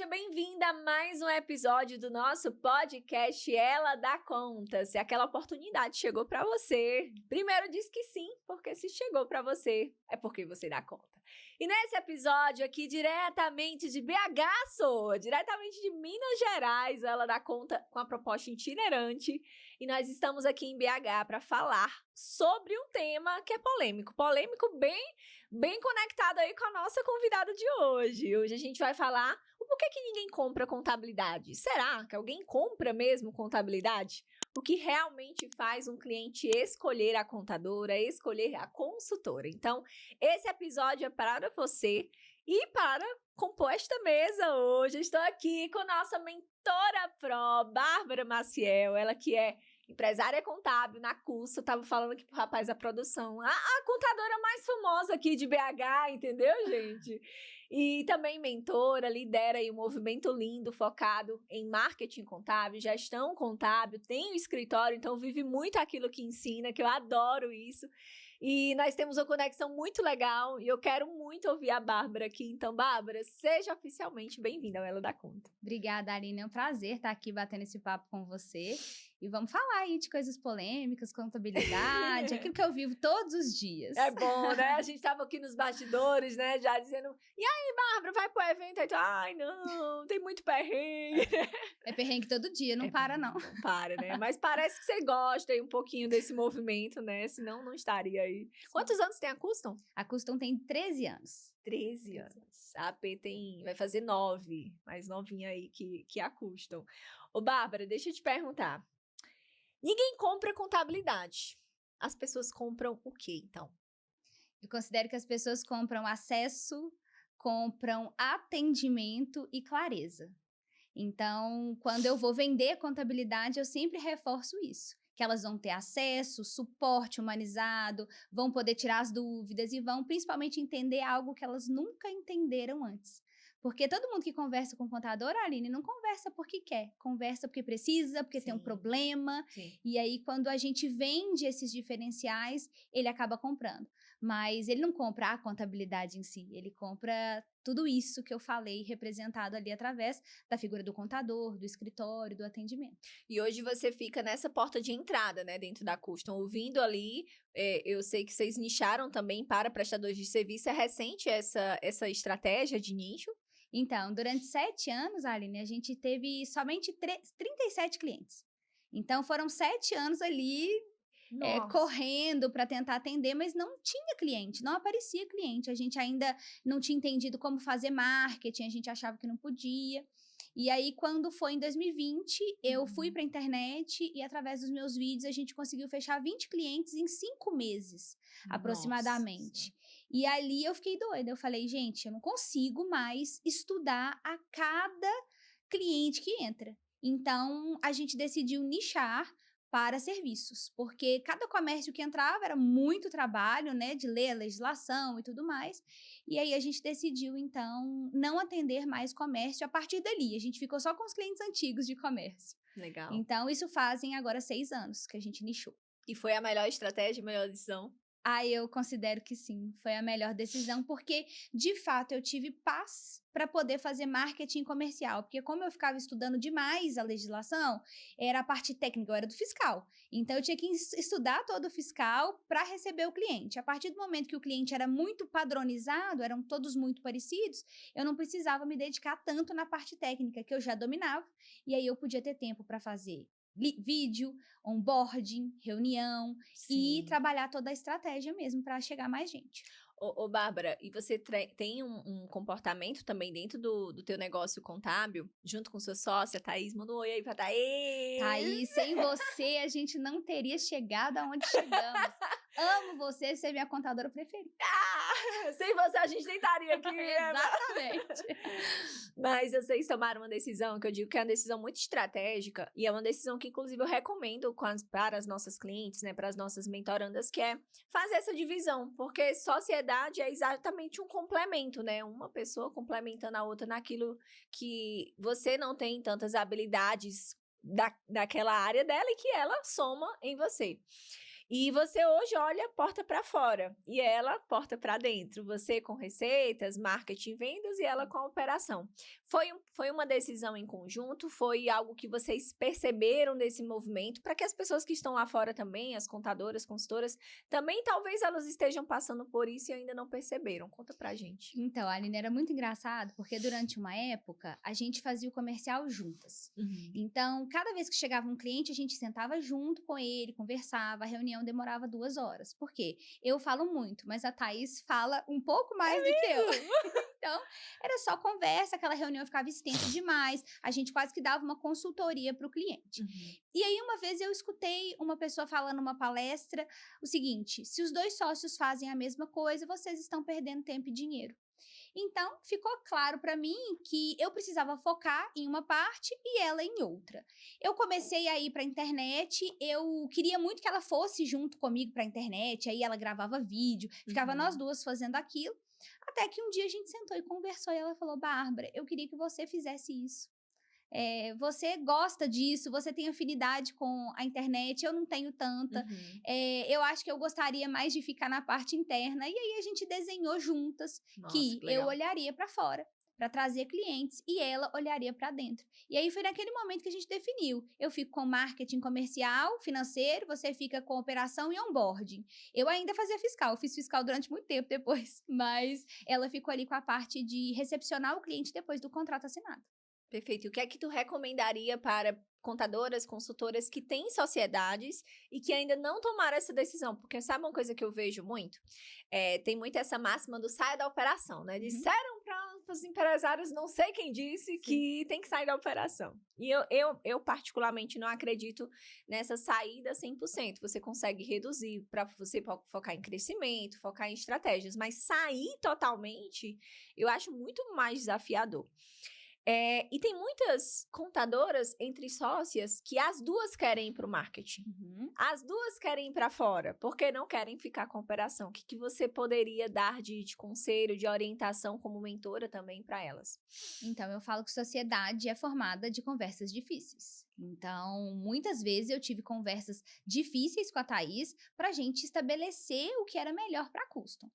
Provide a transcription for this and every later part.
bem-vinda a mais um episódio do nosso podcast Ela Dá Conta. Se aquela oportunidade chegou para você, primeiro diz que sim, porque se chegou para você, é porque você dá conta. E nesse episódio aqui, diretamente de BH, diretamente de Minas Gerais, Ela Dá Conta com a proposta itinerante. E nós estamos aqui em BH para falar sobre um tema que é polêmico. Polêmico bem conectado aí com a nossa convidada de hoje. Hoje a gente vai falar o porquê que ninguém compra contabilidade. Será que alguém compra mesmo contabilidade? O que realmente faz um cliente escolher a contadora, escolher a consultora. Então, esse episódio é para você e para compor esta mesa hoje. Eu estou aqui com nossa mentora pró, Bárbara Maciel, ela que é empresária contábil na Custo. Eu tava falando aqui pro rapaz da produção, a contadora mais famosa aqui de BH, entendeu, gente? E também mentora, lidera aí um movimento lindo focado em marketing contábil, gestão contábil, tem um escritório, então vive muito aquilo que ensina, que eu adoro isso. E nós temos uma conexão muito legal e eu quero muito ouvir a Bárbara aqui. Então, Bárbara, seja oficialmente bem-vinda ao Ela Dá Conta. Obrigada, Aline. É um prazer estar aqui batendo esse papo com você. E vamos falar aí de coisas polêmicas, contabilidade, aquilo que eu vivo todos os dias. É bom, né? A gente tava aqui nos bastidores, né? Já dizendo, e aí, Bárbara, vai pro evento? Aí tu, ai, não, tem muito perrengue. É perrengue todo dia, não para não. Não para, né? Mas parece que você gosta aí um pouquinho desse movimento, né? Senão não estaria aí. Quantos anos tem a Custom? A Custom tem 13 anos. 13 anos. A AP vai fazer 9, mais novinha aí que a Custom. Ô, Bárbara, deixa eu te perguntar. Ninguém compra contabilidade. As pessoas compram o quê, então? Eu considero que as pessoas compram acesso, compram atendimento e clareza. Então, quando eu vou vender contabilidade, eu sempre reforço isso. Que elas vão ter acesso, suporte humanizado, vão poder tirar as dúvidas e vão principalmente entender algo que elas nunca entenderam antes. Porque todo mundo que conversa com o contador, Aline, não conversa porque quer, conversa porque precisa, porque tem um problema. Sim. E aí, quando a gente vende esses diferenciais, ele acaba comprando. Mas ele não compra a contabilidade em si, ele compra tudo isso que eu falei, representado ali através da figura do contador, do escritório, do atendimento. E hoje você fica nessa porta de entrada, né, dentro da Custom, ouvindo ali, eu sei que vocês nicharam também para prestadores de serviço, é recente essa estratégia de nicho? Então, durante 7 anos, Aline, a gente teve somente 37 clientes. Então, foram 7 anos ali correndo para tentar atender, mas não tinha cliente, não aparecia cliente. A gente ainda não tinha entendido como fazer marketing, a gente achava que não podia. E aí, quando foi em 2020, eu fui para a internet e, através dos meus vídeos, a gente conseguiu fechar 20 clientes em 5 meses, aproximadamente. E ali eu fiquei doida. Eu falei, gente, eu não consigo mais estudar a cada cliente que entra. Então, a gente decidiu nichar para serviços, porque cada comércio que entrava era muito trabalho, né, de ler a legislação e tudo mais, e aí a gente decidiu, então, não atender mais comércio a partir dali, a gente ficou só com os clientes antigos de comércio. Legal. Então, isso fazem agora 6 anos que a gente nichou. E foi a melhor estratégia, a melhor decisão? Eu considero que sim, foi a melhor decisão, porque, de fato, eu tive paz para poder fazer marketing comercial, porque como eu ficava estudando demais a legislação, era a parte técnica, eu era do fiscal, então eu tinha que estudar todo o fiscal para receber o cliente. A partir do momento que o cliente era muito padronizado, eram todos muito parecidos, eu não precisava me dedicar tanto na parte técnica, que eu já dominava, e aí eu podia ter tempo para fazer vídeo, onboarding, reunião. Sim. E trabalhar toda a estratégia mesmo para chegar mais gente. Ô, Bárbara, e você tem um comportamento também dentro do teu negócio contábil, junto com sua sócia, Thaís? Manda um oi aí pra Thaís! Thaís, sem você a gente não teria chegado aonde chegamos. Amo você é minha contadora preferida. Sem você a gente nem estaria aqui. Exatamente. Mas vocês tomaram uma decisão, que eu digo que é uma decisão muito estratégica, e é uma decisão que, inclusive, eu recomendo para as nossas clientes, né, para as nossas mentorandas, que é fazer essa divisão, porque sociedade é exatamente um complemento, né, uma pessoa complementando a outra naquilo que você não tem tantas habilidades daquela área dela e que ela soma em você. E você hoje olha porta para fora e ela porta para dentro. Você com receitas, marketing, vendas e ela com a operação. Foi uma decisão em conjunto? Foi algo que vocês perceberam desse movimento para que as pessoas que estão lá fora também, as contadoras, consultoras, também talvez elas estejam passando por isso e ainda não perceberam? Conta pra gente. Então, Aline, era muito engraçado, porque durante uma época, a gente fazia o comercial juntas. Então, cada vez que chegava um cliente, a gente sentava junto com ele, conversava, a reunião demorava 2 horas. Por quê? Eu falo muito, mas a Thaís fala um pouco mais do que eu. Então, era só conversa, aquela reunião ficava extensa demais, a gente quase que dava uma consultoria para o cliente. E aí, uma vez eu escutei uma pessoa falando numa palestra o seguinte: se os 2 sócios fazem a mesma coisa, vocês estão perdendo tempo e dinheiro. Então, ficou claro para mim que eu precisava focar em uma parte e ela em outra. Eu comecei a ir para a internet, eu queria muito que ela fosse junto comigo para a internet, aí ela gravava vídeo, ficava nós duas fazendo aquilo, até que um dia a gente sentou e conversou e ela falou: Bárbara, eu queria que você fizesse isso. Você gosta disso, você tem afinidade com a internet, eu não tenho tanta. Eu acho que eu gostaria mais de ficar na parte interna. E aí a gente desenhou juntas. Nossa, que eu olharia para fora, para trazer clientes, e ela olharia para dentro. E aí foi naquele momento que a gente definiu. Eu fico com marketing comercial, financeiro, você fica com operação e onboarding. Eu ainda fazia fiscal, eu fiz fiscal durante muito tempo depois, mas ela ficou ali com a parte de recepcionar o cliente depois do contrato assinado. Perfeito. E o que é que tu recomendaria para contadoras, consultoras que têm sociedades e que ainda não tomaram essa decisão? Porque sabe uma coisa que eu vejo muito? Tem muito essa máxima do saia da operação, né? Disseram para os empresários, não sei quem disse, sim, que tem que sair da operação. E eu particularmente não acredito nessa saída 100%. Você consegue reduzir para você focar em crescimento, focar em estratégias, mas sair totalmente, eu acho muito mais desafiador. E tem muitas contadoras entre sócias que as duas querem ir para o marketing. As duas querem ir para fora, porque não querem ficar com a operação. O que você poderia dar de conselho, de orientação como mentora também para elas? Então, eu falo que sociedade é formada de conversas difíceis. Então, muitas vezes eu tive conversas difíceis com a Thaís para a gente estabelecer o que era melhor para a Custom.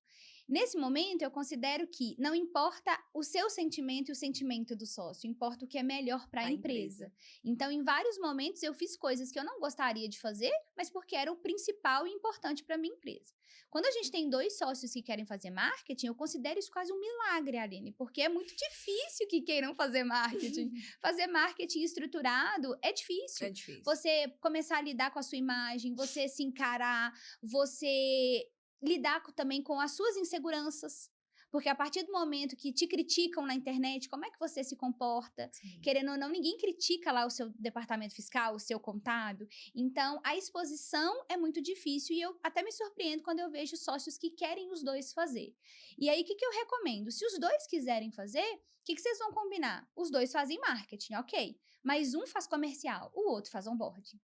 Nesse momento, eu considero que não importa o seu sentimento e o sentimento do sócio, importa o que é melhor para a empresa. Então, em vários momentos, eu fiz coisas que eu não gostaria de fazer, mas porque era o principal e importante para a minha empresa. Quando a gente tem 2 sócios que querem fazer marketing, eu considero isso quase um milagre, Aline, porque é muito difícil que queiram fazer marketing. Fazer marketing estruturado é difícil. Você começar a lidar com a sua imagem, você se encarar, você lidar também com as suas inseguranças. Porque a partir do momento que te criticam na internet, como é que você se comporta? Sim. Querendo ou não, ninguém critica lá o seu departamento fiscal, o seu contábil. Então, a exposição é muito difícil e eu até me surpreendo quando eu vejo sócios que querem os 2 fazer. E aí, o que eu recomendo? Se os 2 quiserem fazer, o que vocês vão combinar? Os 2 fazem marketing, ok. Mas um faz comercial, o outro faz onboarding.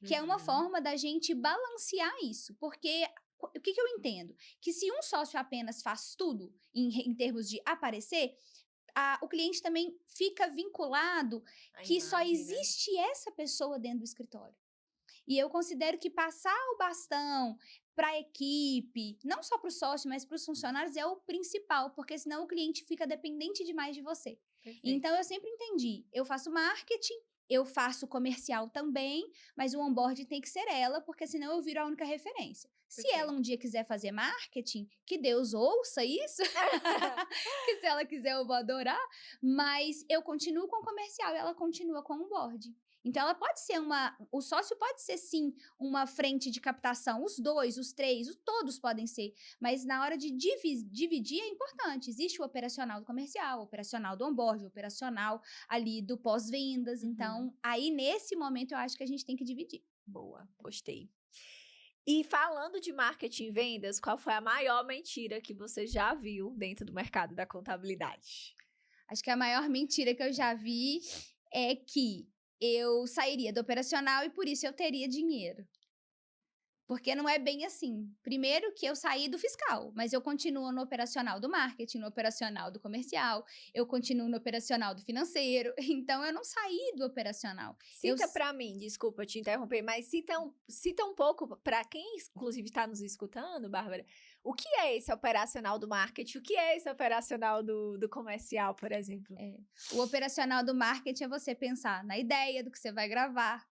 Que é uma forma da gente balancear isso, porque o que eu entendo? Que se um sócio apenas faz tudo em termos de aparecer, o cliente também fica vinculado que só existe essa pessoa dentro do escritório. E eu considero que passar o bastão para a equipe, não só para o sócio, mas para os funcionários, é o principal, porque senão o cliente fica dependente demais de você. Perfeito. Então, eu sempre entendi, eu faço marketing, eu faço comercial também, mas o onboarding tem que ser ela, porque senão eu viro a única referência. Se ela um dia quiser fazer marketing, que Deus ouça isso, que se ela quiser eu vou adorar, mas eu continuo com o comercial e ela continua com o onboarding. Então, ela pode ser o sócio pode ser, sim, uma frente de captação. Os 2, os 3, todos podem ser. Mas na hora de dividir é importante. Existe o operacional do comercial, o operacional do onboard, o operacional ali do pós-vendas. Então, aí nesse momento eu acho que a gente tem que dividir. Boa, gostei. E falando de marketing e vendas, qual foi a maior mentira que você já viu dentro do mercado da contabilidade? Acho que a maior mentira que eu já vi é que eu sairia do operacional e por isso eu teria dinheiro. Porque não é bem assim. Primeiro que eu saí do fiscal, mas eu continuo no operacional do marketing, no operacional do comercial, eu continuo no operacional do financeiro, então eu não saí do operacional. Cita para mim, desculpa te interromper, mas cita um pouco para quem, inclusive, está nos escutando, Bárbara, o que é esse operacional do marketing? O que é esse operacional do comercial, por exemplo? O operacional do marketing é você pensar na ideia do que você vai gravar,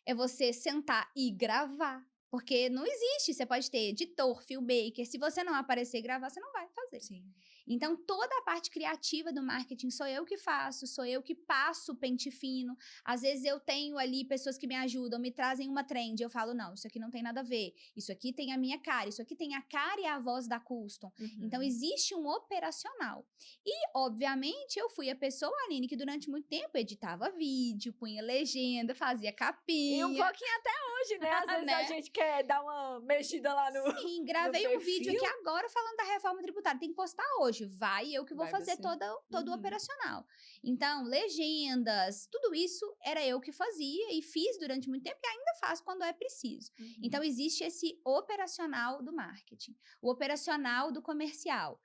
é você sentar e gravar. Porque não existe, você pode ter editor, filmmaker, se você não aparecer e gravar, você não vai fazer. Sim. Então, toda a parte criativa do marketing sou eu que faço, sou eu que passo o pente fino. Às vezes eu tenho ali pessoas que me ajudam, me trazem uma trend, eu falo, não, isso aqui não tem nada a ver, isso aqui tem a minha cara, isso aqui tem a cara e a voz da Custom. Então, existe um operacional. E, obviamente, eu fui a pessoa, Aline, que durante muito tempo editava vídeo, punha legenda, fazia capinha. E um pouquinho até hoje, né? Às vezes a gente quer dar uma mexida lá no Sim, gravei um vídeo aqui agora falando da reforma tributária, tem que postar hoje. Vai, eu que vou fazer todo o operacional. Então, legendas, tudo isso era eu que fazia e fiz durante muito tempo e ainda faço quando é preciso. Então, existe esse operacional do marketing, o operacional do comercial.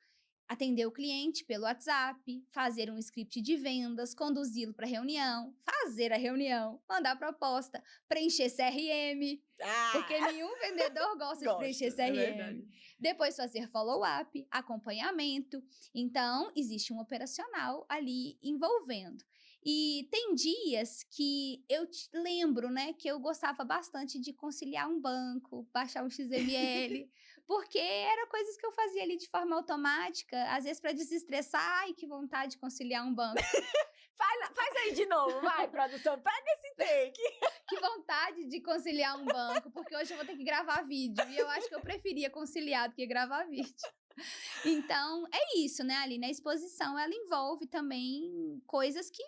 Atender o cliente pelo WhatsApp, fazer um script de vendas, conduzi-lo para reunião, fazer a reunião, mandar proposta, preencher CRM, porque nenhum vendedor gosta de preencher CRM. Depois fazer follow-up, acompanhamento. Então, existe um operacional ali envolvendo. E tem dias que eu lembro, né, que eu gostava bastante de conciliar um banco, baixar um XML, porque eram coisas que eu fazia ali de forma automática, às vezes para desestressar. Ai, que vontade de conciliar um banco. Faz aí de novo, vai, produção, pega esse take. Que vontade de conciliar um banco, porque hoje eu vou ter que gravar vídeo, e eu acho que eu preferia conciliar do que gravar vídeo. Então, é isso, né, Aline? A exposição, ela envolve também coisas que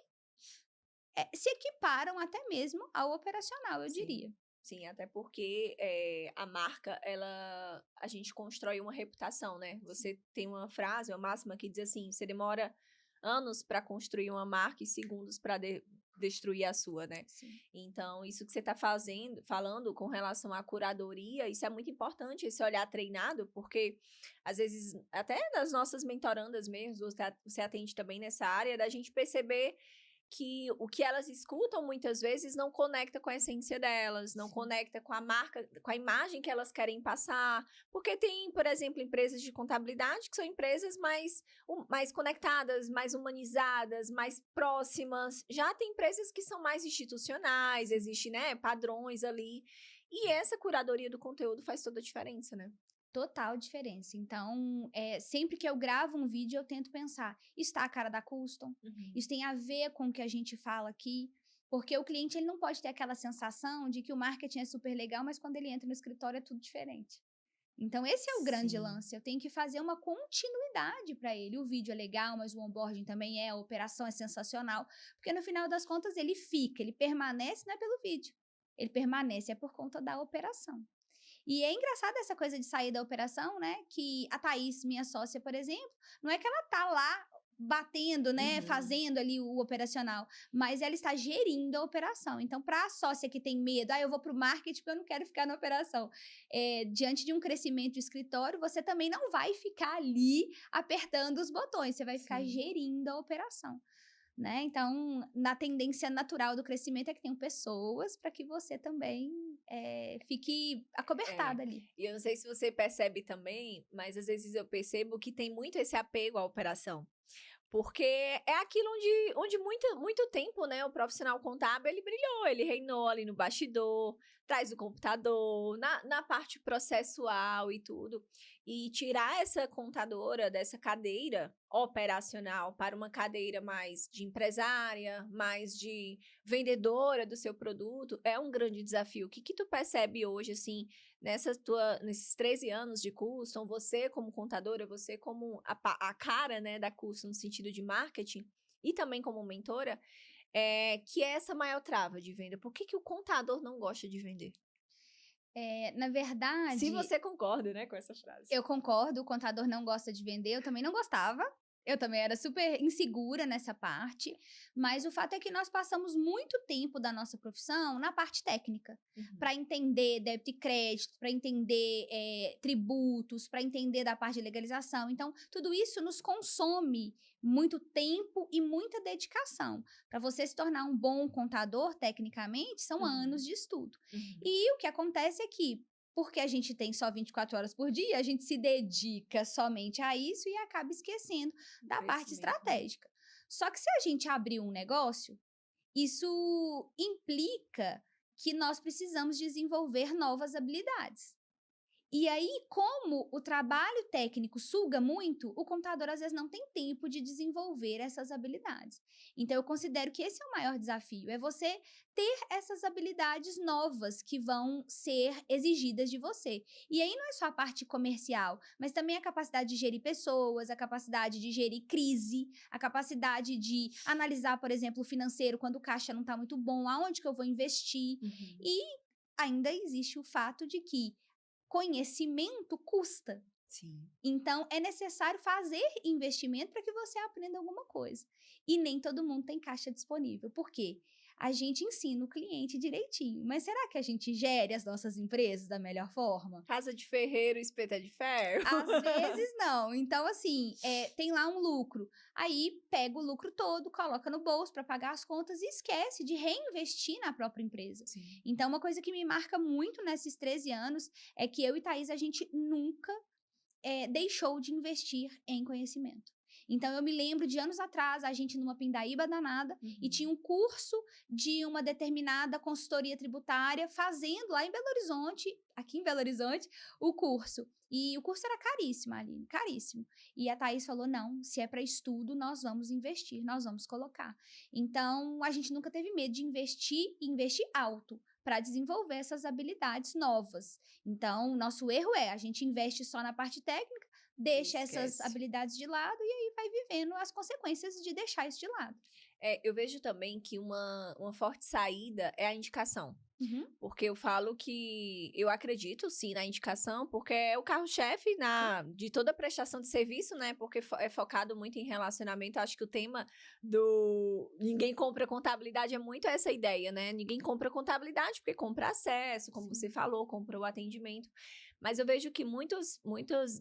se equiparam até mesmo ao operacional, eu diria. Sim, até porque a marca, a gente constrói uma reputação, né? Você tem uma frase, uma máxima que diz assim, você demora anos para construir uma marca e segundos para destruir a sua, né? Sim. Então, isso que você está falando com relação à curadoria, isso é muito importante, esse olhar treinado, porque às vezes, até nas nossas mentorandas mesmo, você atende também nessa área, da gente perceber que o que elas escutam muitas vezes não conecta com a essência delas, não conecta com a marca, com a imagem que elas querem passar, porque tem, por exemplo, empresas de contabilidade que são empresas mais conectadas, mais humanizadas, mais próximas, já tem empresas que são mais institucionais, existem, né, padrões ali, e essa curadoria do conteúdo faz toda a diferença, né? Total diferença. Então, sempre que eu gravo um vídeo, eu tento pensar, isso tá a cara da Custom? Isso tem a ver com o que a gente fala aqui? Porque o cliente, ele não pode ter aquela sensação de que o marketing é super legal, mas quando ele entra no escritório é tudo diferente. Então, esse é o grande lance. Eu tenho que fazer uma continuidade para ele. O vídeo é legal, mas o onboarding também a operação é sensacional. Porque no final das contas, ele permanece, não é pelo vídeo. Ele permanece por conta da operação. E é engraçado essa coisa de sair da operação, né? Que a Thaís, minha sócia, por exemplo, não é que ela tá lá batendo, né? Fazendo ali o operacional, mas ela está gerindo a operação. Então, para a sócia que tem medo, eu vou para o marketing porque eu não quero ficar na operação. Diante de um crescimento do escritório, você também não vai ficar ali apertando os botões, você vai ficar gerindo a operação. Né? Então, na tendência natural do crescimento é que tenham pessoas para que você também fique acobertada ali. E eu não sei se você percebe também, mas às vezes eu percebo que tem muito esse apego à operação. Porque é aquilo onde muito tempo, né, o profissional contábil, ele brilhou, ele reinou ali no bastidor, traz o computador, na parte processual e tudo. E tirar essa contadora dessa cadeira operacional para uma cadeira mais de empresária, mais de vendedora do seu produto, é um grande desafio. O que tu percebe hoje, assim, nesses 13 anos de Custom, você como contadora, você como a cara, né, da Custom no sentido de marketing e também como mentora, que é essa maior trava de venda? Por que o contador não gosta de vender? Na verdade... Se você concorda, né, com essa frase. Eu concordo, o contador não gosta de vender, eu também não gostava. Eu também era super insegura nessa parte, mas o fato é que nós passamos muito tempo da nossa profissão na parte técnica, para entender débito e crédito, para entender tributos, para entender da parte de legalização. Então, tudo isso nos consome muito tempo e muita dedicação. Para você se tornar um bom contador, tecnicamente, são anos de estudo. E o que acontece é que, porque a gente tem só 24 horas por dia, a gente se dedica somente a isso e acaba esquecendo da parte estratégica. Só que se a gente abrir um negócio, isso implica que nós precisamos desenvolver novas habilidades. E aí, como o trabalho técnico suga muito, o contador às vezes não tem tempo de desenvolver essas habilidades. Então, eu considero que esse é o maior desafio, é você ter essas habilidades novas que vão ser exigidas de você. E aí não é só a parte comercial, mas também a capacidade de gerir pessoas, a capacidade de gerir crise, a capacidade de analisar, por exemplo, o financeiro, quando o caixa não está muito bom, aonde que eu vou investir. E ainda existe o fato de que conhecimento custa. Sim. Então, é necessário fazer investimento para que você aprenda alguma coisa. E nem todo mundo tem caixa disponível. Por quê? A gente ensina o cliente direitinho. Mas será que a gente gere as nossas empresas da melhor forma? Casa de ferreiro, espeta de ferro? Às vezes não. Então, assim, tem lá um lucro. Aí, pega o lucro todo, coloca no bolso para pagar as contas e esquece de reinvestir na própria empresa. Sim. Então, uma coisa que me marca muito nesses 13 anos é que eu e Thaís, a gente nunca deixou de investir em conhecimento. Então, eu me lembro de anos atrás, a gente numa pindaíba danada, e tinha um curso de uma determinada consultoria tributária fazendo lá em Belo Horizonte, aqui em Belo Horizonte, o curso. E o curso era caríssimo, Aline, caríssimo. E a Thaís falou, não, se é para estudo, nós vamos investir, nós vamos colocar. Então, a gente nunca teve medo de investir e investir alto para desenvolver essas habilidades novas. Então, nosso erro a gente investe só na parte técnica, deixa essas habilidades de lado e aí vai vivendo as consequências de deixar isso de lado. Eu vejo também que uma forte saída é a indicação. Porque eu falo que eu acredito, sim, na indicação, porque é o carro-chefe de toda a prestação de serviço, né? Porque é focado muito em relacionamento. Acho que o tema do ninguém compra contabilidade é muito essa ideia, né? Ninguém compra contabilidade porque compra acesso, como você falou, compra o atendimento. Mas eu vejo que muitos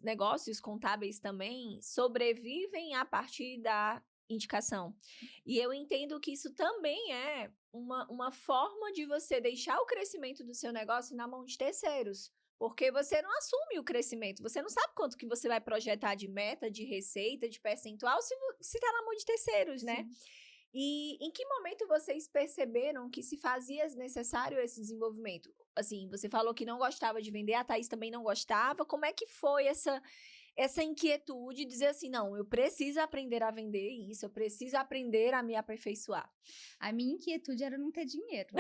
negócios contábeis também sobrevivem a partir da indicação. E eu entendo que isso também é uma forma de você deixar o crescimento do seu negócio na mão de terceiros. Porque você não assume o crescimento, você não sabe quanto que você vai projetar de meta, de receita, de percentual, se está na mão de terceiros, né? E em que momento vocês perceberam que se fazia necessário esse desenvolvimento? Assim, você falou que não gostava de vender, a Thaís também não gostava. Como é que foi essa inquietude de dizer assim, não, eu preciso aprender a vender isso, eu preciso aprender a me aperfeiçoar? A minha inquietude era não ter dinheiro.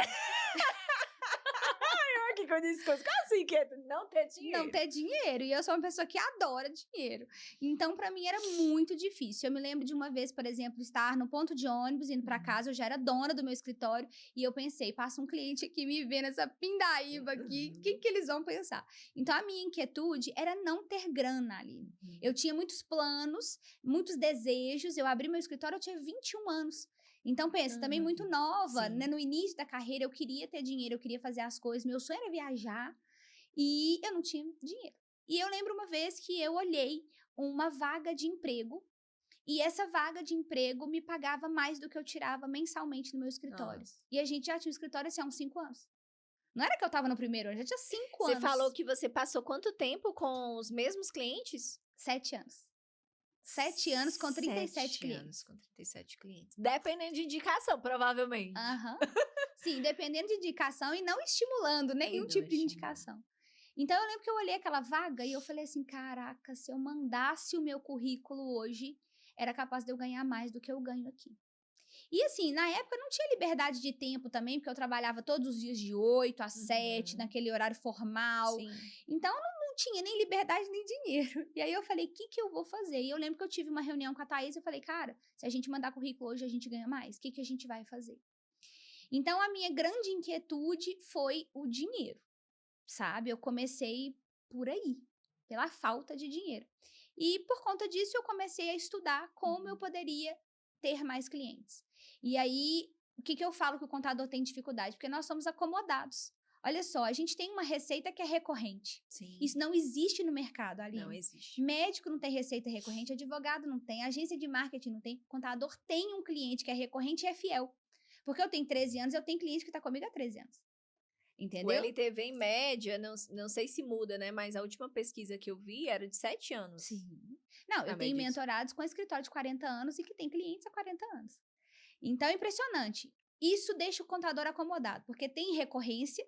Que eu disse, qual assim, inquietude? Não ter dinheiro. Não ter dinheiro. E eu sou uma pessoa que adora dinheiro. Então, pra mim, era muito difícil. Eu me lembro de uma vez, por exemplo, estar no ponto de ônibus, indo pra casa, eu já era dona do meu escritório, e eu pensei, passa um cliente aqui me vendo essa pindaíba aqui, o que eles vão pensar? Então, a minha inquietude era não ter grana, Aline. Eu tinha muitos planos, muitos desejos. Eu abri meu escritório, eu tinha 21 anos. Então, pensa, também muito nova, né? No início da carreira, eu queria ter dinheiro, eu queria fazer as coisas, meu sonho era viajar e eu não tinha dinheiro. E eu lembro uma vez que eu olhei uma vaga de emprego e essa vaga de emprego me pagava mais do que eu tirava mensalmente no meu escritório. E a gente já tinha um escritório assim há uns 5 anos. Não era que eu tava no primeiro ano, já tinha 5 anos. Você falou que você passou quanto tempo com os mesmos clientes? 7 anos. 7 anos com 37 clientes. 7 anos com 37 clientes. Dependendo de indicação, provavelmente. Sim, dependendo de indicação e não estimulando nenhum tipo de indicação. Então, eu lembro que eu olhei aquela vaga e eu falei assim, caraca, se eu mandasse o meu currículo hoje, era capaz de eu ganhar mais do que eu ganho aqui. E assim, na época eu não tinha liberdade de tempo também, porque eu trabalhava todos os dias de 8 às 7, naquele horário formal. Então, eu não tinha nem liberdade nem dinheiro. E aí eu falei, o que eu vou fazer? E eu lembro que eu tive uma reunião com a Thaís e eu falei, cara, se a gente mandar currículo hoje, a gente ganha mais. O que a gente vai fazer? Então, a minha grande inquietude foi o dinheiro, sabe? Eu comecei por aí, pela falta de dinheiro. E por conta disso, eu comecei a estudar como eu poderia ter mais clientes. E aí, o que eu falo que o contador tem dificuldade? Porque nós somos acomodados. Olha só, a gente tem uma receita que é recorrente. Sim. Isso não existe no mercado, Aline. Não existe. Médico não tem receita recorrente, advogado não tem, agência de marketing não tem, contador tem um cliente que é recorrente e é fiel. Porque eu tenho 13 anos, eu tenho cliente que está comigo há 13 anos. Entendeu? O LTV, em média, não sei se muda, né? Mas a última pesquisa que eu vi era de 7 anos. Sim. Não, eu tenho mentorados com escritório de 40 anos e que tem clientes há 40 anos. Então, é impressionante. Isso deixa o contador acomodado, porque tem recorrência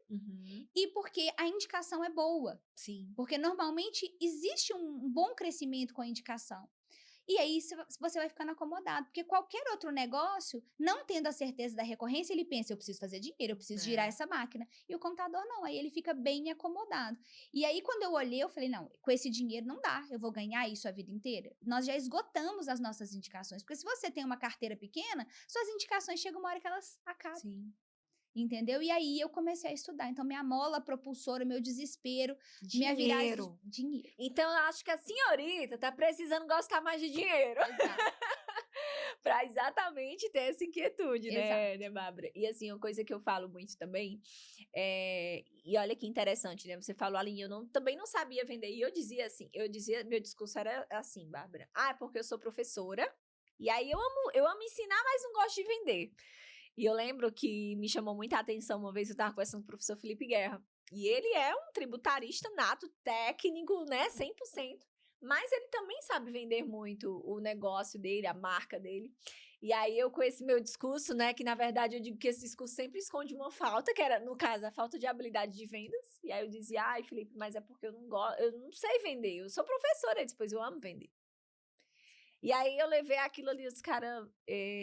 e porque a indicação é boa. Sim. Porque normalmente existe um bom crescimento com a indicação. E aí você vai ficando acomodado, porque qualquer outro negócio, não tendo a certeza da recorrência, ele pensa, eu preciso fazer dinheiro, eu preciso girar essa máquina. E o contador não, aí ele fica bem acomodado. E aí quando eu olhei, eu falei, não, com esse dinheiro não dá, eu vou ganhar isso a vida inteira. Nós já esgotamos as nossas indicações, porque se você tem uma carteira pequena, suas indicações chegam uma hora que elas acabam. Sim. Entendeu? E aí eu comecei a estudar. Então, minha mola propulsora, meu desespero, minha Dinheiro. virada de dinheiro. Então, eu acho que a senhorita tá precisando gostar mais de dinheiro. Exato. Pra exatamente ter essa inquietude, né, Bárbara? E assim, uma coisa que eu falo muito também, e olha que interessante, né? Você falou, Aline, eu também não sabia vender. E eu dizia, meu discurso era assim, Bárbara. É porque eu sou professora, e aí eu amo ensinar, mas não gosto de vender. E eu lembro que me chamou muita atenção uma vez, eu estava conversando com o professor Felipe Guerra. E ele é um tributarista nato, técnico, né, 100%. Mas ele também sabe vender muito o negócio dele, a marca dele. E aí eu com esse meu discurso, né, que na verdade eu digo que esse discurso sempre esconde uma falta, que era, no caso, a falta de habilidade de vendas. E aí eu dizia, Felipe, mas é porque eu não sei vender, eu sou professora, depois eu amo vender. E aí eu levei aquilo ali, os caras,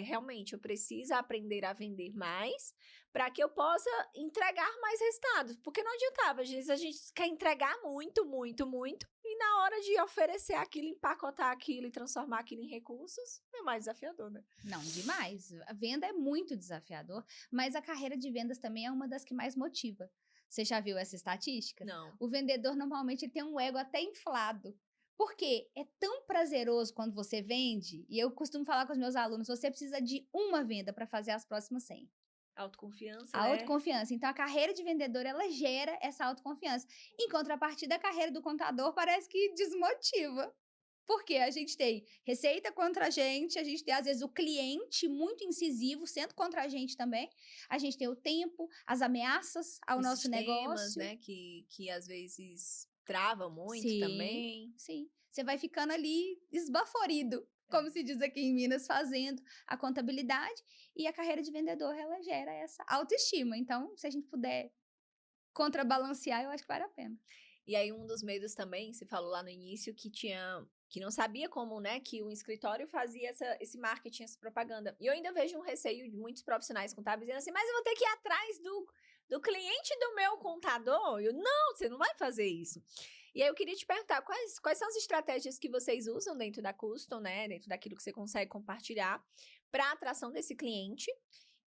realmente, eu preciso aprender a vender mais para que eu possa entregar mais resultados. Porque não adiantava, às vezes a gente quer entregar muito, muito, muito, e na hora de oferecer aquilo, empacotar aquilo e transformar aquilo em recursos, é mais desafiador, né? Não, demais. A venda é muito desafiador, mas a carreira de vendas também é uma das que mais motiva. Você já viu essa estatística? Não. O vendedor, normalmente, ele tem um ego até inflado. Porque é tão prazeroso quando você vende, e eu costumo falar com os meus alunos, você precisa de uma venda para fazer as próximas 100. Autoconfiança, a autoconfiança. Então, a carreira de vendedor, ela gera essa autoconfiança. Em contrapartida, a carreira do contador parece que desmotiva. Porque a gente tem receita contra a gente tem, às vezes, o cliente muito incisivo sendo contra a gente também. A gente tem o tempo, as ameaças ao os nosso sistemas, negócio. Né, que às vezes trava muito sim, também. Sim, você vai ficando ali esbaforido, como se diz aqui em Minas, fazendo a contabilidade. E a carreira de vendedor, ela gera essa autoestima. Então, se a gente puder contrabalancear, eu acho que vale a pena. E aí, um dos medos também, você falou lá no início, que não sabia como, né, que o escritório fazia esse marketing, essa propaganda. E eu ainda vejo um receio de muitos profissionais contábeis dizendo assim, mas eu vou ter que ir atrás do cliente do meu contador? Não, você não vai fazer isso. E aí eu queria te perguntar, quais são as estratégias que vocês usam dentro da Custom, né, dentro daquilo que você consegue compartilhar, para a atração desse cliente?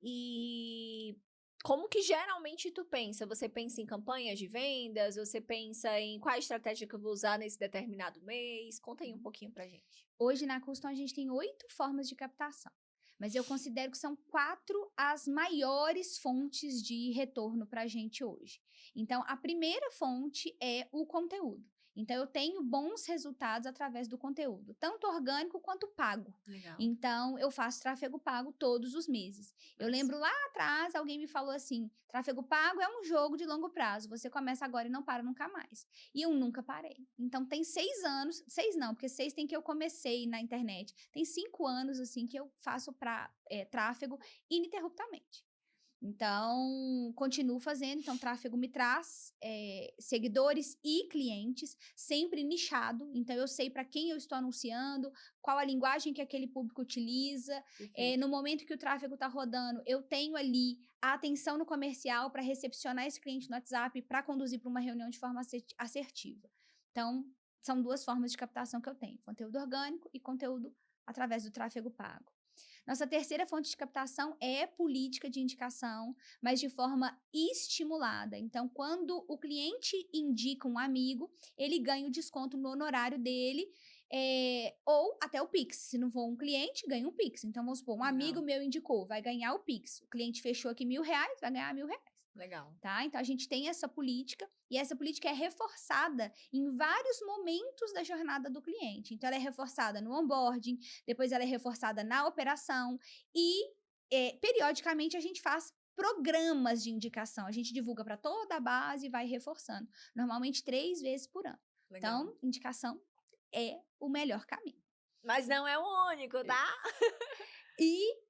E como que geralmente tu pensa? Você pensa em campanhas de vendas? Você pensa em qual estratégia que eu vou usar nesse determinado mês? Conta aí um pouquinho pra gente. Hoje, na Custom, a gente tem 8 formas de captação. Mas eu considero que são 4 as maiores fontes de retorno para a gente hoje. Então, a primeira fonte é o conteúdo. Então, eu tenho bons resultados através do conteúdo, tanto orgânico quanto pago. Legal. Então, eu faço tráfego pago todos os meses. Eu lembro lá atrás, alguém me falou assim, tráfego pago é um jogo de longo prazo, você começa agora e não para nunca mais. E eu nunca parei. Então, tem 6 anos, 6 não, porque 6 tem que eu comecei na internet. Tem 5 anos, assim, que eu faço tráfego ininterruptamente. Então, continuo fazendo. Então, tráfego me traz seguidores e clientes, sempre nichado. Então, eu sei para quem eu estou anunciando, qual a linguagem que aquele público utiliza. No momento que o tráfego está rodando, eu tenho ali a atenção no comercial para recepcionar esse cliente no WhatsApp, para conduzir para uma reunião de forma assertiva. Então, são 2 formas de captação que eu tenho. Conteúdo orgânico e conteúdo através do tráfego pago. Nossa terceira fonte de captação é política de indicação, mas de forma estimulada. Então, quando o cliente indica um amigo, ele ganha o desconto no honorário dele, Ou até o Pix. Se não for um cliente, ganha um Pix. Então, vamos supor, um amigo meu indicou, vai ganhar o Pix. O cliente fechou aqui R$1.000, vai ganhar R$1.000. Legal. Tá? Então, a gente tem essa política e essa política é reforçada em vários momentos da jornada do cliente. Então, ela é reforçada no onboarding, depois ela é reforçada na operação e, periodicamente, a gente faz programas de indicação. A gente divulga para toda a base e vai reforçando. Normalmente, 3 vezes por ano. Legal. Então, indicação é o melhor caminho. Mas não é o único, tá? E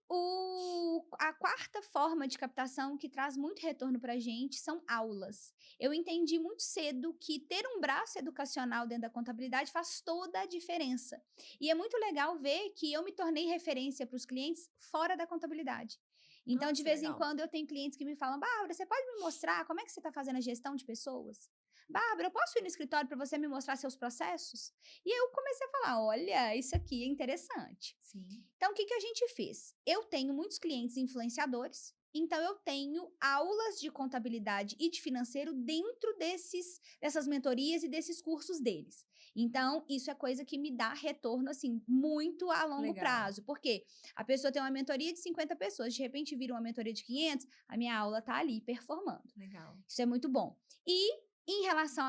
a quarta forma de captação que traz muito retorno para a gente são aulas. Eu entendi muito cedo que ter um braço educacional dentro da contabilidade faz toda a diferença. E é muito legal ver que eu me tornei referência para os clientes fora da contabilidade. Então, de vez em quando, eu tenho clientes que me falam, Bárbara, você pode me mostrar como é que você está fazendo a gestão de pessoas? Bárbara, eu posso ir no escritório para você me mostrar seus processos? E eu comecei a falar, olha, isso aqui é interessante. Sim. Então, o que a gente fez? Eu tenho muitos clientes influenciadores, então eu tenho aulas de contabilidade e de financeiro dentro dessas mentorias e desses cursos deles. Então, isso é coisa que me dá retorno, assim, muito a longo prazo. Porque a pessoa tem uma mentoria de 50 pessoas, de repente vira uma mentoria de 500, a minha aula tá ali performando. Legal. Isso é muito bom. E em relação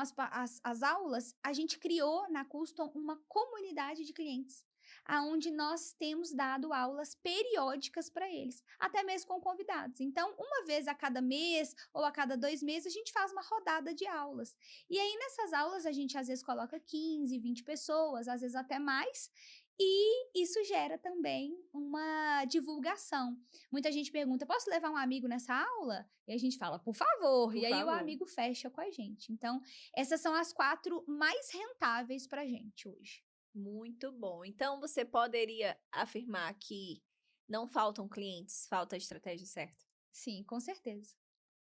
às aulas, a gente criou na Custom uma comunidade de clientes, aonde nós temos dado aulas periódicas para eles, até mesmo com convidados. Então, uma vez a cada mês ou a cada 2 meses, a gente faz uma rodada de aulas. E aí, nessas aulas, a gente às vezes coloca 15, 20 pessoas, às vezes até mais, e isso gera também uma divulgação. Muita gente pergunta, posso levar um amigo nessa aula? E a gente fala, por favor. E aí o amigo fecha com a gente. Então, essas são as 4 mais rentáveis pra gente hoje. Muito bom. Então, você poderia afirmar que não faltam clientes, falta a estratégia certa? Sim, com certeza.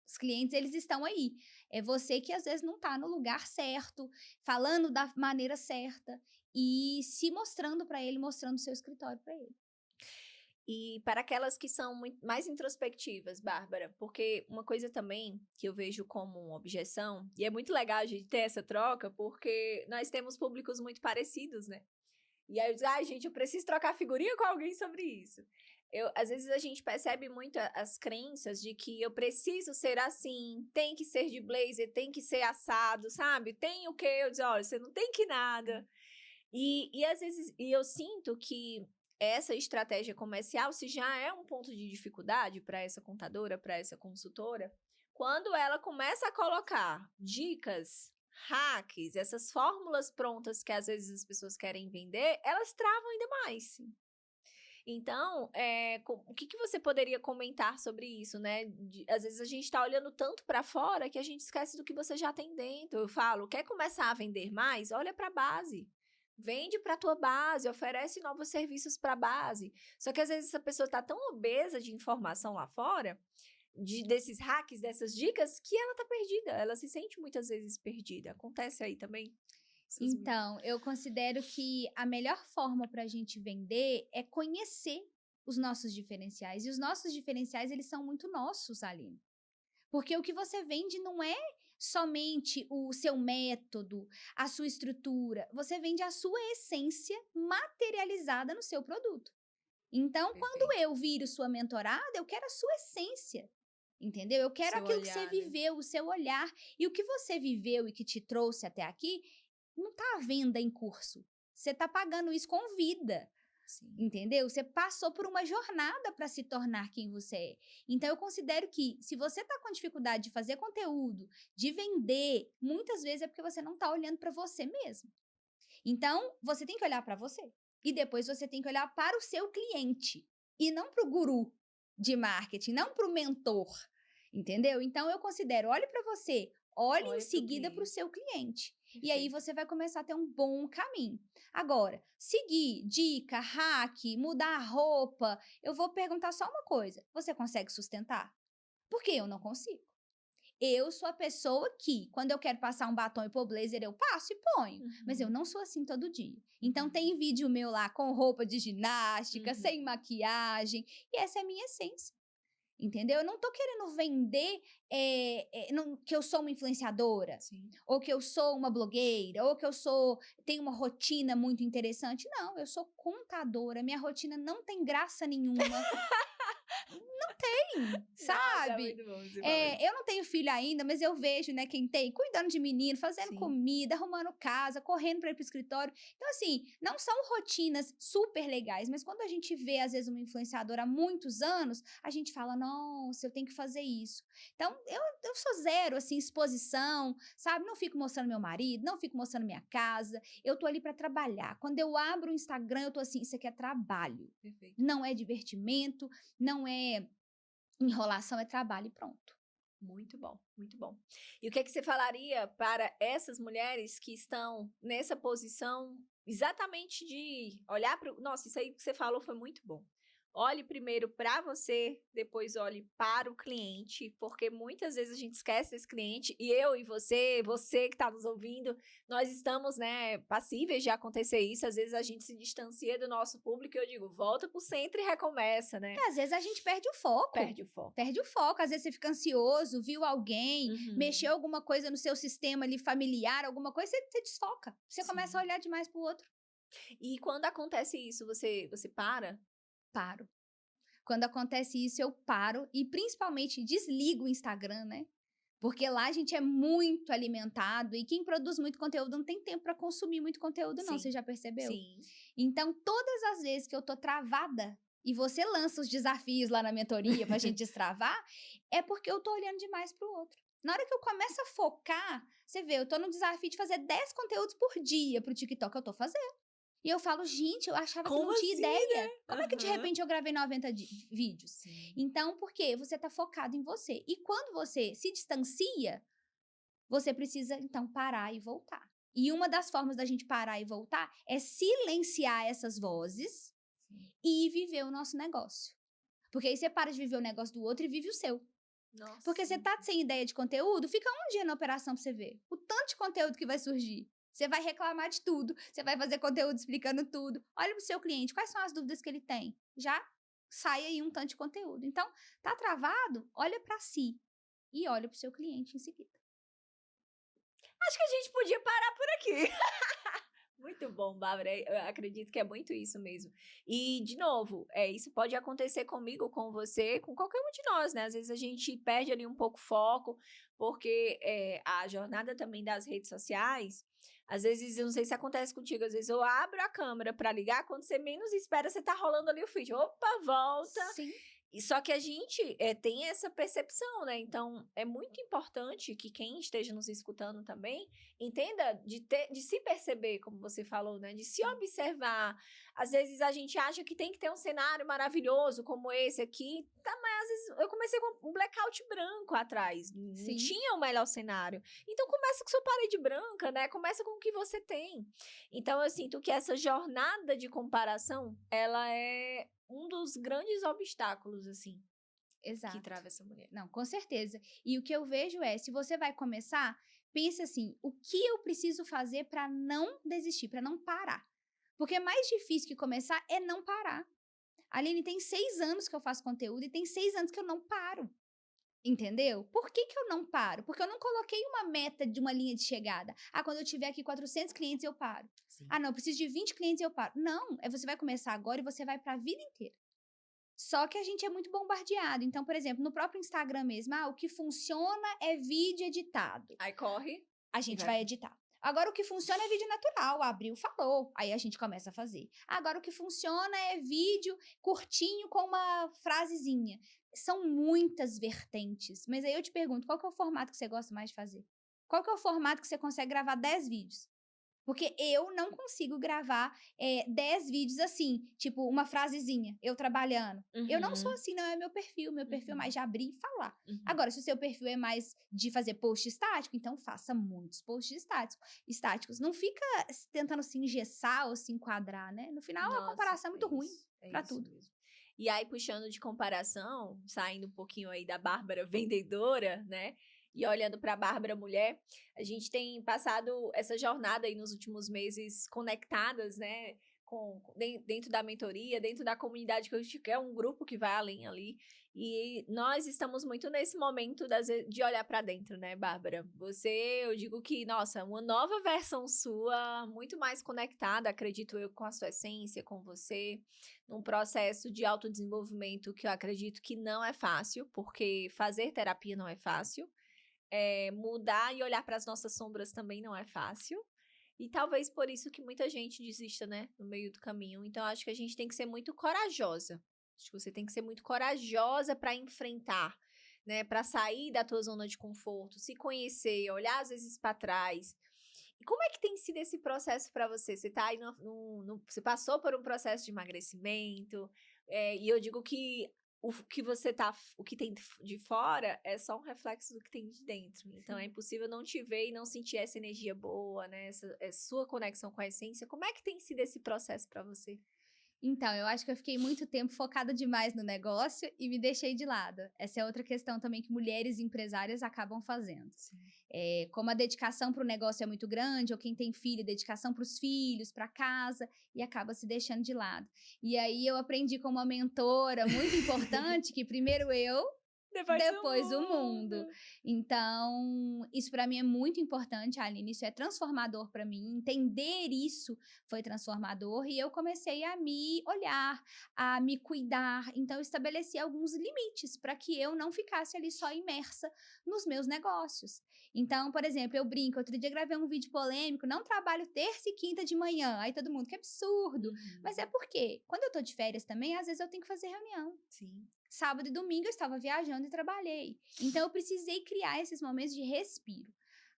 Os clientes, eles estão aí. É você que às vezes não está no lugar certo, falando da maneira certa e se mostrando para ele, mostrando o seu escritório para ele. E para aquelas que são mais introspectivas, Bárbara, porque uma coisa também que eu vejo como uma objeção, e é muito legal a gente ter essa troca, porque nós temos públicos muito parecidos, né? E aí eu digo, gente, eu preciso trocar figurinha com alguém sobre isso. Às vezes a gente percebe muito as crenças de que eu preciso ser assim, tem que ser de blazer, tem que ser assado, sabe? Tem o quê? Eu digo, olha, você não tem que nada. E às vezes eu sinto que essa estratégia comercial, se já é um ponto de dificuldade para essa contadora, para essa consultora, quando ela começa a colocar dicas, hacks, essas fórmulas prontas que às vezes as pessoas querem vender, elas travam ainda mais. Então, o que você poderia comentar sobre isso, né? Às vezes a gente está olhando tanto para fora que a gente esquece do que você já tem dentro. Eu falo, quer começar a vender mais? Olha para a base. Vende para a tua base, oferece novos serviços para a base. Só que às vezes essa pessoa está tão obesa de informação lá fora, desses hacks, dessas dicas, que ela está perdida. Ela se sente muitas vezes perdida. Acontece aí também? Então, eu considero que a melhor forma para a gente vender é conhecer os nossos diferenciais. E os nossos diferenciais, eles são muito nossos, Aline. Porque o que você vende não é somente o seu método, a sua estrutura. Você vende a sua essência materializada no seu produto. Então, quando eu viro sua mentorada, eu quero a sua essência. Entendeu? Eu quero aquilo que você viveu, o seu olhar. E o que você viveu e que te trouxe até aqui não está à venda em curso. Você está pagando isso com vida. Sim. Entendeu? Você passou por uma jornada para se tornar quem você é. Então, eu considero que se você está com dificuldade de fazer conteúdo, de vender, muitas vezes é porque você não está olhando para você mesmo. Então, você tem que olhar para você. E depois você tem que olhar para o seu cliente. E não para o guru de marketing, não para o mentor. Entendeu? Então, eu considero, olhe para você, olhe em seguida para o seu cliente. E aí você vai começar a ter um bom caminho. Agora, seguir dica, hack, mudar a roupa, eu vou perguntar só uma coisa. Você consegue sustentar? Porque eu não consigo. Eu sou a pessoa que, quando eu quero passar um batom e pôr blazer, eu passo e ponho. Mas eu não sou assim todo dia. Então, tem vídeo meu lá com roupa de ginástica, sem maquiagem. E essa é a minha essência. Entendeu? Eu não tô querendo vender que eu sou uma influenciadora, Sim. ou que eu sou uma blogueira, ou que eu tenho uma rotina muito interessante. Não, eu sou contadora, minha rotina não tem graça nenhuma. Nossa, Sabe? muito bom você falar isso. Eu não tenho filho ainda, mas eu vejo, né, quem tem, cuidando de menino, fazendo Sim. comida, arrumando casa, correndo para ir pro escritório. Então, assim, não são rotinas super legais, mas quando a gente vê, às vezes, uma influenciadora há muitos anos, a gente fala, nossa, eu tenho que fazer isso. Então, eu sou zero, assim, exposição, sabe? Não fico mostrando meu marido, não fico mostrando minha casa. Eu tô ali para trabalhar. Quando eu abro o Instagram, eu tô assim, isso aqui é trabalho. Perfeito. Não é divertimento, não é enrolação, é trabalho e pronto. Muito bom, muito bom. E o que é que você falaria para essas mulheres que estão nessa posição exatamente de olhar para nossa, isso aí que você falou foi muito bom. Olhe primeiro para você, depois olhe para o cliente, porque muitas vezes a gente esquece desse cliente, e eu e você que está nos ouvindo, nós estamos, né, passíveis de acontecer isso. Às vezes a gente se distancia do nosso público e eu digo, volta pro centro e recomeça, né? Às vezes a gente perde o foco. Perde o foco. Perde o foco. Às vezes você fica ansioso, viu alguém, mexeu alguma coisa no seu sistema ali familiar, alguma coisa, você desfoca. Você começa a olhar demais pro outro. E quando acontece isso, você para? Paro. Quando acontece isso, eu paro e principalmente desligo o Instagram, né? Porque lá a gente é muito alimentado e quem produz muito conteúdo não tem tempo para consumir muito conteúdo, não. Sim. Você já percebeu? Sim. Então, todas as vezes que eu tô travada e você lança os desafios lá na mentoria pra gente destravar, é porque eu tô olhando demais pro outro. Na hora que eu começo a focar, você vê, eu tô no desafio de fazer 10 conteúdos por dia pro TikTok, eu tô fazendo. E eu falo, gente, eu achava que Como não tinha assim, ideia. né? Como é que de repente eu gravei 90 vídeos? Sim. Então, por quê? Você tá focado em você. E quando você se distancia, você precisa, então, parar e voltar. E uma das formas da gente parar e voltar é silenciar essas vozes e viver o nosso negócio. Porque aí você para de viver o negócio do outro e vive o seu. Nossa. Porque você tá sem ideia de conteúdo, fica um dia na operação pra você ver. O tanto de conteúdo que vai surgir. Você vai reclamar de tudo, você vai fazer conteúdo explicando tudo. Olha pro seu cliente, quais são as dúvidas que ele tem? Já sai aí um tanto de conteúdo. Então, tá travado? Olha pra si e olha pro seu cliente em seguida. Acho que a gente podia parar por aqui. Muito bom, Bárbara. Eu acredito que é muito isso mesmo. E, de novo, isso pode acontecer comigo, com você, com qualquer um de nós, né? Às vezes a gente perde ali um pouco o foco, porque a jornada também das redes sociais, às vezes, eu não sei se acontece contigo, às vezes eu abro a câmera para ligar, quando você menos espera, você tá rolando ali o feed. Opa, volta! Sim. E só que a gente tem essa percepção, né? Então, é muito importante que quem esteja nos escutando também entenda de se perceber, como você falou, né? De se observar. Às vezes a gente acha que tem que ter um cenário maravilhoso como esse aqui, tá, mas às vezes eu comecei com um blackout branco atrás, não Sim. tinha o melhor cenário. Então começa com sua parede branca, né? Começa com o que você tem. Então eu sinto que essa jornada de comparação, ela é um dos grandes obstáculos, assim, Exato. que trava essa mulher. Não, com certeza. E o que eu vejo é, se você vai começar, pense assim, o que eu preciso fazer para não desistir, para não parar? Porque mais difícil que começar é não parar. Aline, tem 6 anos que eu faço conteúdo e tem 6 anos que eu não paro. Entendeu? Por que eu não paro? Porque eu não coloquei uma meta de uma linha de chegada. Ah, quando eu tiver aqui 400 clientes, eu paro. Sim. Ah, não, eu preciso de 20 clientes, eu paro. Não, você vai começar agora e você vai para a vida inteira. Só que a gente é muito bombardeado. Então, por exemplo, no próprio Instagram mesmo, o que funciona é vídeo editado. Aí corre. A gente vai editar. Agora, o que funciona é vídeo natural. Abriu, falou. Aí a gente começa a fazer. Agora, o que funciona é vídeo curtinho com uma frasezinha. São muitas vertentes. Mas aí eu te pergunto, qual que é o formato que você gosta mais de fazer? Qual que é o formato que você consegue gravar 10 vídeos? Porque eu não consigo gravar 10 vídeos assim, tipo, uma frasezinha, eu trabalhando. Eu não sou assim, não é meu perfil. Meu perfil é mais de abrir e falar. Agora, se o seu perfil é mais de fazer post estático, então faça muitos posts estáticos. Não fica tentando se engessar ou se enquadrar, né? No final, a comparação é muito ruim pra tudo. Mesmo. E aí, puxando de comparação, saindo um pouquinho aí da Bárbara vendedora, né? E olhando para a Bárbara mulher, a gente tem passado essa jornada aí nos últimos meses conectadas, né? Dentro da mentoria, dentro da comunidade que eu que é um grupo que vai além ali. E nós estamos muito nesse momento de olhar para dentro, né, Bárbara? Eu digo que, nossa, uma nova versão sua, muito mais conectada, acredito eu, com a sua essência, com você, num processo de autodesenvolvimento que eu acredito que não é fácil, porque fazer terapia não é fácil, mudar e olhar para as nossas sombras também não é fácil. E talvez por isso que muita gente desista, né, no meio do caminho. Então, acho que a gente tem que ser muito corajosa. Acho que você tem que ser muito corajosa para enfrentar, né, para sair da tua zona de conforto, se conhecer, olhar às vezes para trás. E como é que tem sido esse processo para você? Você tá aí você passou por um processo de emagrecimento, e eu digo que o que tem de fora é só um reflexo do que tem de dentro. Então, é impossível não te ver e não sentir essa energia boa, né? Essa sua conexão com a essência. Como é que tem sido esse processo para você? Então, eu acho que eu fiquei muito tempo focada demais no negócio e me deixei de lado. Essa é outra questão também que mulheres empresárias acabam fazendo. Como a dedicação para o negócio é muito grande, ou quem tem filho, dedicação para os filhos, para casa, e acaba se deixando de lado. E aí eu aprendi com uma mentora muito importante que primeiro eu, depois o mundo. Então, isso para mim é muito importante, Aline. Isso é transformador para mim. Entender isso foi transformador. E eu comecei a me olhar, a me cuidar. Então, eu estabeleci alguns limites para que eu não ficasse ali só imersa nos meus negócios. Então, por exemplo, eu brinco. Outro dia gravei um vídeo polêmico. Não trabalho terça e quinta de manhã. Aí todo mundo, que absurdo. Mas é porque, quando eu tô de férias também, às vezes eu tenho que fazer reunião. Sim. Sábado e domingo eu estava viajando e trabalhei. Então, eu precisei criar esses momentos de respiro.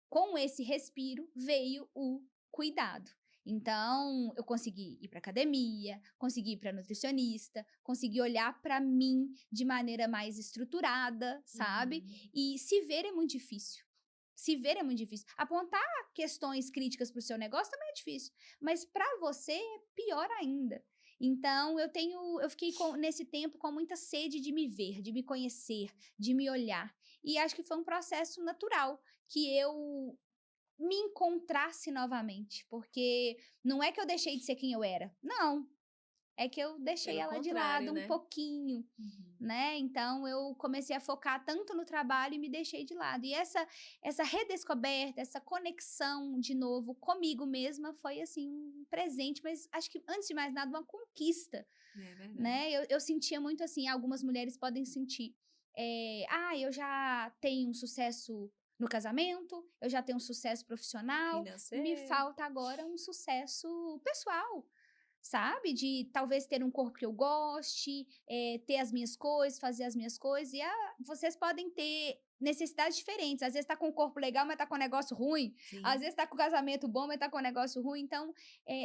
Com esse respiro, veio o cuidado. Então, eu consegui ir para academia, consegui ir para nutricionista, consegui olhar para mim de maneira mais estruturada, sabe? E se ver é muito difícil. Se ver é muito difícil. Apontar questões críticas para o seu negócio também é difícil. Mas para você é pior ainda. Então, eu fiquei nesse tempo com muita sede de me ver, de me conhecer, de me olhar. E acho que foi um processo natural que eu me encontrasse novamente. Porque não é que eu deixei de ser quem eu era. Não. É que eu deixei Pelo ela de contrário, lado um né? pouquinho, né? Então, eu comecei a focar tanto no trabalho e me deixei de lado. E essa redescoberta, essa conexão de novo comigo mesma foi, assim, um presente. Mas acho que, antes de mais nada, uma conquista, É verdade. né? Eu sentia muito assim, algumas mulheres podem sentir. Eu já tenho um sucesso no casamento, eu já tenho um sucesso profissional, Financeiro. me falta agora um sucesso pessoal. Sabe? De talvez ter um corpo que eu goste, ter as minhas coisas, fazer as minhas coisas. E vocês podem ter necessidades diferentes. Às vezes tá com o corpo legal, mas tá com o negócio ruim. Sim. Às vezes tá com o casamento bom, mas tá com o negócio ruim. Então,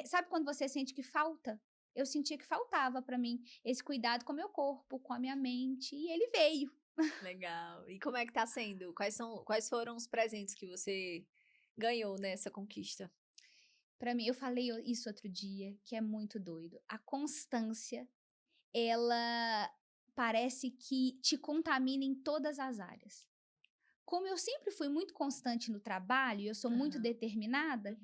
sabe quando você sente que falta? Eu sentia que faltava pra mim esse cuidado com o meu corpo, com a minha mente. E ele veio. Legal. E como é que tá sendo? Quais foram os presentes que você ganhou nessa conquista? Pra mim, eu falei isso outro dia, que é muito doido. A constância, ela parece que te contamina em todas as áreas. Como eu sempre fui muito constante no trabalho, eu sou muito determinada,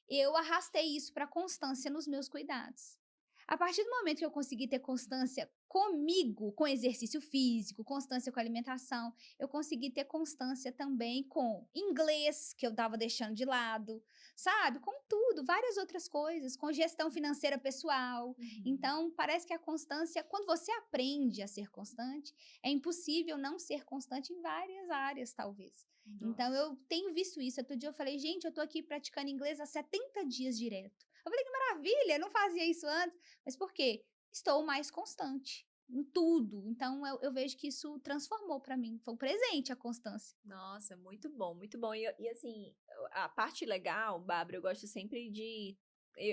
eu arrastei isso para constância nos meus cuidados. A partir do momento que eu consegui ter constância comigo, com exercício físico, constância com alimentação, eu consegui ter constância também com inglês, que eu estava deixando de lado, sabe? Com tudo, várias outras coisas, com gestão financeira pessoal. Então, parece que a constância, quando você aprende a ser constante, é impossível não ser constante em várias áreas, talvez. Nossa. Então, eu tenho visto isso. Outro dia eu falei, gente, eu tô aqui praticando inglês há 70 dias direto. Eu falei, que maravilha, eu não fazia isso antes. Mas por quê? Estou mais constante em tudo. Então, eu vejo que isso transformou para mim. Foi um presente a constância. Nossa, muito bom, muito bom. E assim, a parte legal, Bárbara, eu gosto sempre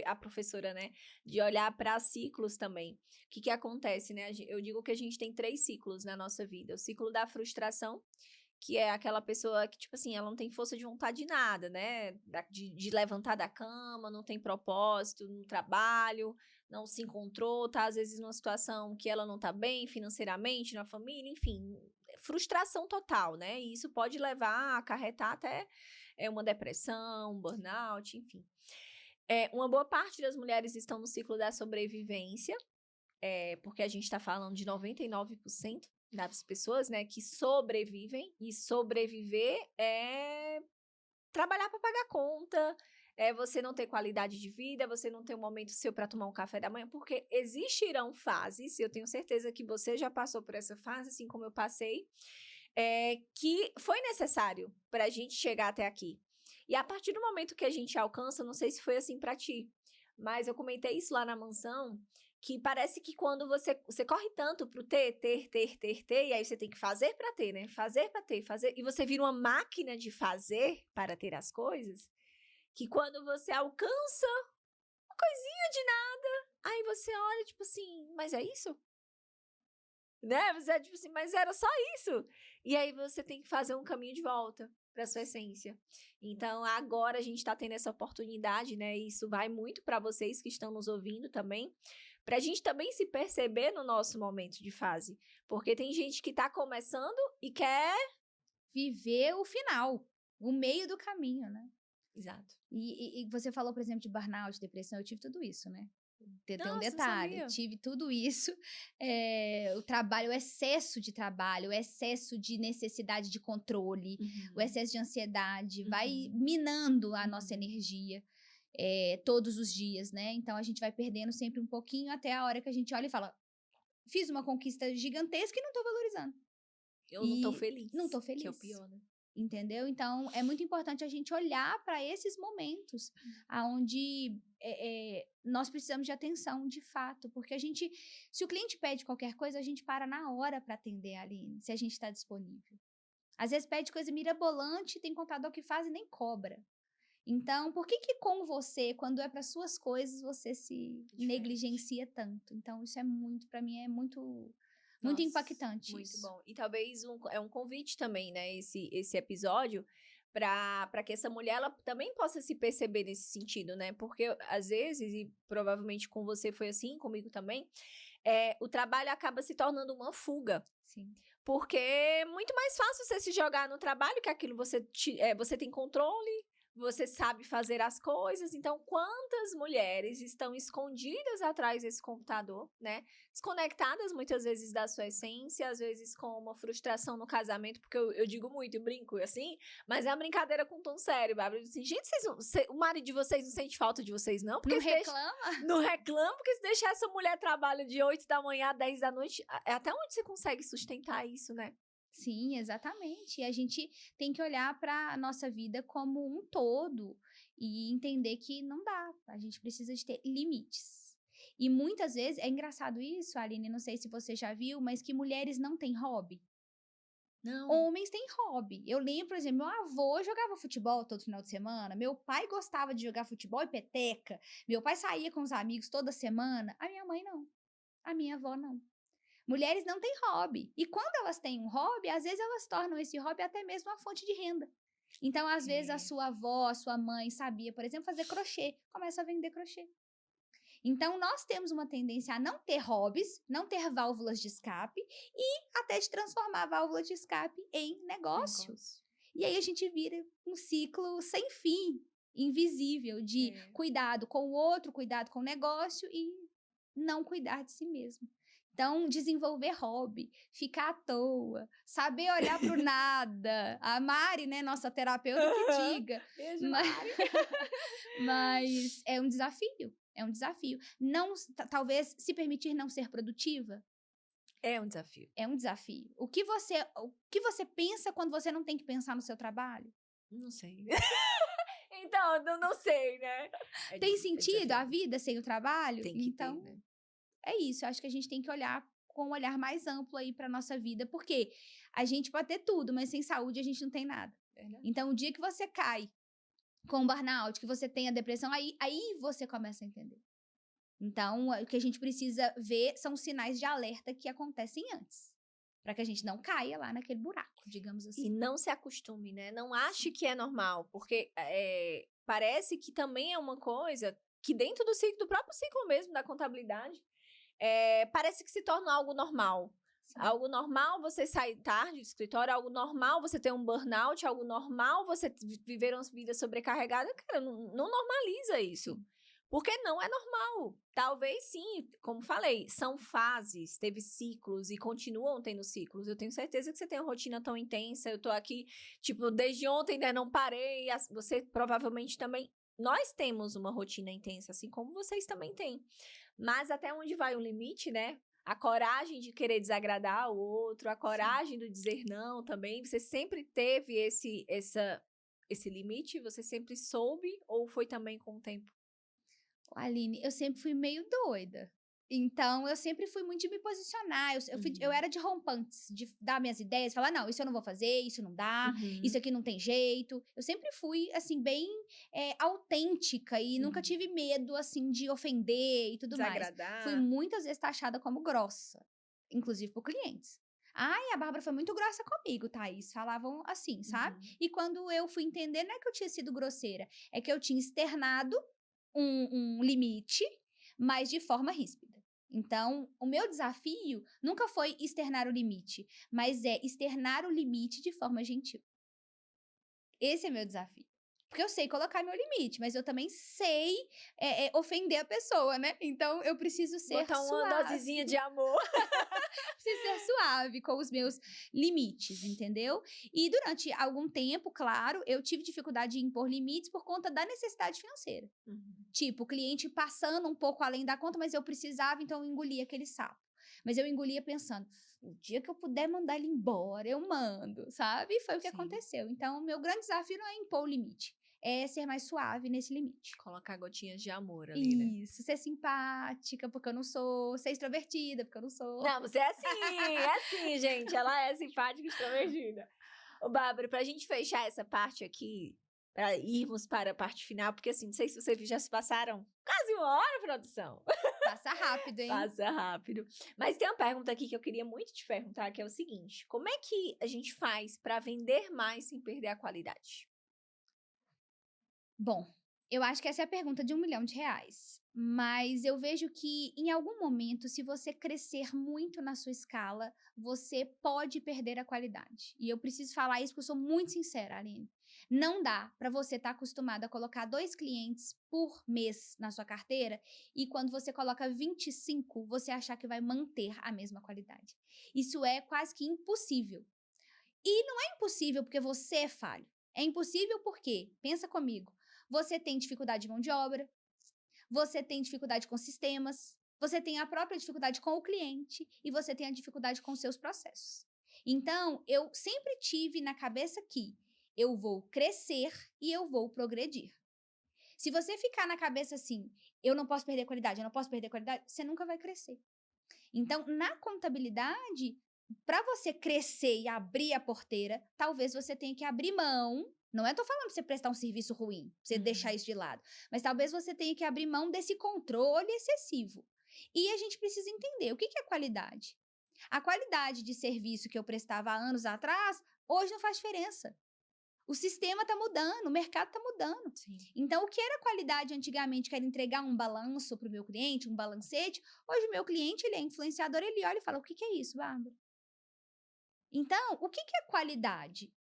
a professora, né, de olhar para ciclos também. O que acontece, né? Eu digo que a gente tem 3 ciclos na nossa vida. O ciclo da frustração, que é aquela pessoa que, tipo assim, ela não tem força de vontade de nada, né? De levantar da cama, não tem propósito no trabalho, não se encontrou, tá às vezes numa situação que ela não tá bem financeiramente, na família, enfim, frustração total, né? E isso pode levar a acarretar até uma depressão, um burnout, enfim. Uma boa parte das mulheres estão no ciclo da sobrevivência, porque a gente tá falando de 99%. das pessoas, né, que sobrevivem, e sobreviver é trabalhar para pagar conta, é você não ter qualidade de vida, você não ter um momento seu para tomar um café da manhã, porque existirão fases, eu tenho certeza que você já passou por essa fase, assim como eu passei, que foi necessário para a gente chegar até aqui. E a partir do momento que a gente alcança, não sei se foi assim para ti, mas eu comentei isso lá na mansão, que parece que quando você corre tanto pro ter, e aí você tem que fazer para ter, né? Fazer para ter, fazer, e você vira uma máquina de fazer para ter as coisas, que quando você alcança uma coisinha de nada, aí você olha, tipo assim, mas é isso? Né? Você é tipo assim, mas era só isso. E aí você tem que fazer um caminho de volta para sua essência. Então, agora a gente está tendo essa oportunidade, né? E isso vai muito para vocês que estão nos ouvindo também, para a gente também se perceber no nosso momento de fase. Porque tem gente que está começando e quer viver o final, o meio do caminho, né? Exato. E você falou, por exemplo, de burnout, depressão, eu tive tudo isso, né? Tem um Nossa, detalhe, tive tudo isso, o trabalho, o excesso de trabalho, o excesso de necessidade de controle, o excesso de ansiedade, vai minando a nossa energia todos os dias, né? Então, a gente vai perdendo sempre um pouquinho até a hora que a gente olha e fala, fiz uma conquista gigantesca e não tô valorizando. Eu não tô feliz. Não tô feliz. Que é o pior, né? Entendeu? Então, é muito importante a gente olhar para esses momentos onde nós precisamos de atenção, de fato. Porque se o cliente pede qualquer coisa, a gente para na hora para atender a Aline, se a gente está disponível. Às vezes pede coisa mirabolante, tem contador que faz e nem cobra. Então, por que com você, quando é para suas coisas, você se negligencia tanto? Então, isso para mim, é muito... Muito impactante muito isso. Bom. E talvez é um convite também, né, esse episódio, para que essa mulher ela também possa se perceber nesse sentido, né? Porque às vezes, e provavelmente com você foi assim, comigo também, o trabalho acaba se tornando uma fuga. Sim. Porque é muito mais fácil você se jogar no trabalho, que aquilo você tem controle, você sabe fazer as coisas. Então, quantas mulheres estão escondidas atrás desse computador, né? Desconectadas muitas vezes da sua essência, às vezes com uma frustração no casamento, porque eu digo muito, eu brinco assim, mas é uma brincadeira com tom sério, Bárbara. Assim, gente, o marido de vocês não sente falta de vocês, não? Porque não reclama? Não reclama, porque se deixar essa mulher trabalha de 8 da manhã a 10 da noite, até onde você consegue sustentar isso, né? Sim, exatamente. E a gente tem que olhar para a nossa vida como um todo e entender que não dá. A gente precisa de ter limites. E muitas vezes, é engraçado isso, Aline, não sei se você já viu, mas que mulheres não têm hobby. Não. Homens têm hobby. Eu lembro, por exemplo, meu avô jogava futebol todo final de semana, meu pai gostava de jogar futebol e peteca, meu pai saía com os amigos toda semana, a minha mãe não, a minha avó não. Mulheres não têm hobby. E quando elas têm um hobby, às vezes elas tornam esse hobby até mesmo uma fonte de renda. Então, às vezes, a sua avó, a sua mãe sabia, por exemplo, fazer crochê. Começa a vender crochê. Então, nós temos uma tendência a não ter hobbies, não ter válvulas de escape e até de transformar a válvula de escape em negócio. E aí a gente vira um ciclo sem fim, invisível, de cuidado com o outro, cuidado com o negócio e não cuidar de si mesmo. Então, desenvolver hobby, ficar à toa, saber olhar para o nada. A Mari, né, nossa terapeuta, que diga. Beijo, Mari. Mas é um desafio, é um desafio. Não, talvez se permitir não ser produtiva. É um desafio. É um desafio. O que você pensa quando você não tem que pensar no seu trabalho? Não sei. Então, eu não sei, né? Tem sentido a vida sem o trabalho? Tem que então, ter, né? É isso, eu acho que a gente tem que olhar com um olhar mais amplo aí para nossa vida, porque a gente pode ter tudo, mas sem saúde a gente não tem nada. Então, o dia que você cai com burnout, que você tem a depressão, aí você começa a entender. Então, o que a gente precisa ver são sinais de alerta que acontecem antes, para que a gente não caia lá naquele buraco, digamos assim. E não se acostume, né? Não ache que é normal, porque parece que também é uma coisa que dentro do próprio ciclo mesmo da contabilidade, parece que se torna algo normal. Sim. Algo normal você sair tarde do escritório, algo normal você ter um burnout, algo normal você viver uma vida sobrecarregada. Cara, não normaliza isso. Sim. Porque não é normal. Talvez sim, como falei, são fases, teve ciclos e continuam tendo ciclos. Eu tenho certeza que você tem uma rotina tão intensa. Eu tô aqui, tipo, desde ontem, né? Não parei. Você provavelmente também. Nós temos uma rotina intensa, assim como vocês também têm. Mas até onde vai o limite, né? A coragem de querer desagradar o outro, a coragem do dizer não também. Você sempre teve esse limite? Você sempre soube? Ou foi também com o tempo? Aline, eu sempre fui meio doida. Então, eu sempre fui muito de me posicionar. Eu era de rompantes, de dar minhas ideias, falar, não, isso eu não vou fazer, isso não dá, isso aqui não tem jeito. Eu sempre fui, assim, bem autêntica e nunca tive medo, assim, de ofender e tudo mais. Fui muitas vezes taxada como grossa, inclusive por clientes. Ai, a Bárbara foi muito grossa comigo, Thaís. Falavam assim, sabe? E quando eu fui entender, não é que eu tinha sido grosseira, é que eu tinha externado um limite, mas de forma ríspida. Então, o meu desafio nunca foi externar o limite, mas é externar o limite de forma gentil. Esse é meu desafio. Porque eu sei colocar meu limite, mas eu também sei ofender a pessoa, né? Então, eu preciso ser botar uma suave. dosezinha de amor. Preciso ser suave com os meus limites, entendeu? E durante algum tempo, claro, eu tive dificuldade de impor limites por conta da necessidade financeira. Tipo, o cliente passando um pouco além da conta, mas eu precisava, então eu engolia aquele sapo. Mas eu engolia pensando, o dia que eu puder mandar ele embora, eu mando, sabe? E foi o que aconteceu. Então, o meu grande desafio não é impor o limite, é ser mais suave nesse limite. Colocar gotinhas de amor ali, né? Isso, ser simpática, porque eu não sou, ser extrovertida, porque eu não sou. Não, você é assim, gente. Ela é simpática e extrovertida. Ô, Bárbara, pra gente fechar essa parte aqui, pra irmos para a parte final, porque assim, não sei se vocês já se passaram quase uma hora, produção. Passa rápido, hein? Passa rápido. Mas tem uma pergunta aqui que eu queria muito te perguntar, que é o seguinte: como é que a gente faz para vender mais sem perder a qualidade? Bom, eu acho que essa é a pergunta de R$1 milhão. Mas eu vejo que, em algum momento, se você crescer muito na sua escala, você pode perder a qualidade. E eu preciso falar isso porque eu sou muito sincera, Aline. Não dá para você estar acostumado a colocar 2 clientes por mês na sua carteira e quando você coloca 25, você achar que vai manter a mesma qualidade. Isso é quase que impossível. E não é impossível porque você é falho. É impossível porque, pensa comigo, você tem dificuldade de mão de obra, você tem dificuldade com sistemas, você tem a própria dificuldade com o cliente e você tem a dificuldade com os seus processos. Então, eu sempre tive na cabeça que eu vou crescer e eu vou progredir. Se você ficar na cabeça assim, eu não posso perder qualidade, eu não posso perder qualidade, você nunca vai crescer. Então, na contabilidade, para você crescer e abrir a porteira, talvez você tenha que abrir mão. Não é tô falando pra você prestar um serviço ruim, pra você deixar isso de lado. Mas talvez você tenha que abrir mão desse controle excessivo. E a gente precisa entender o que é qualidade. A qualidade de serviço que eu prestava há anos atrás, hoje não faz diferença. O sistema está mudando, o mercado está mudando. Sim. Então, o que era qualidade antigamente, que era entregar um balanço para o meu cliente, um balancete, hoje o meu cliente, ele é influenciador, ele olha e fala, o que é isso, Bárbara? Então, o que é qualidade?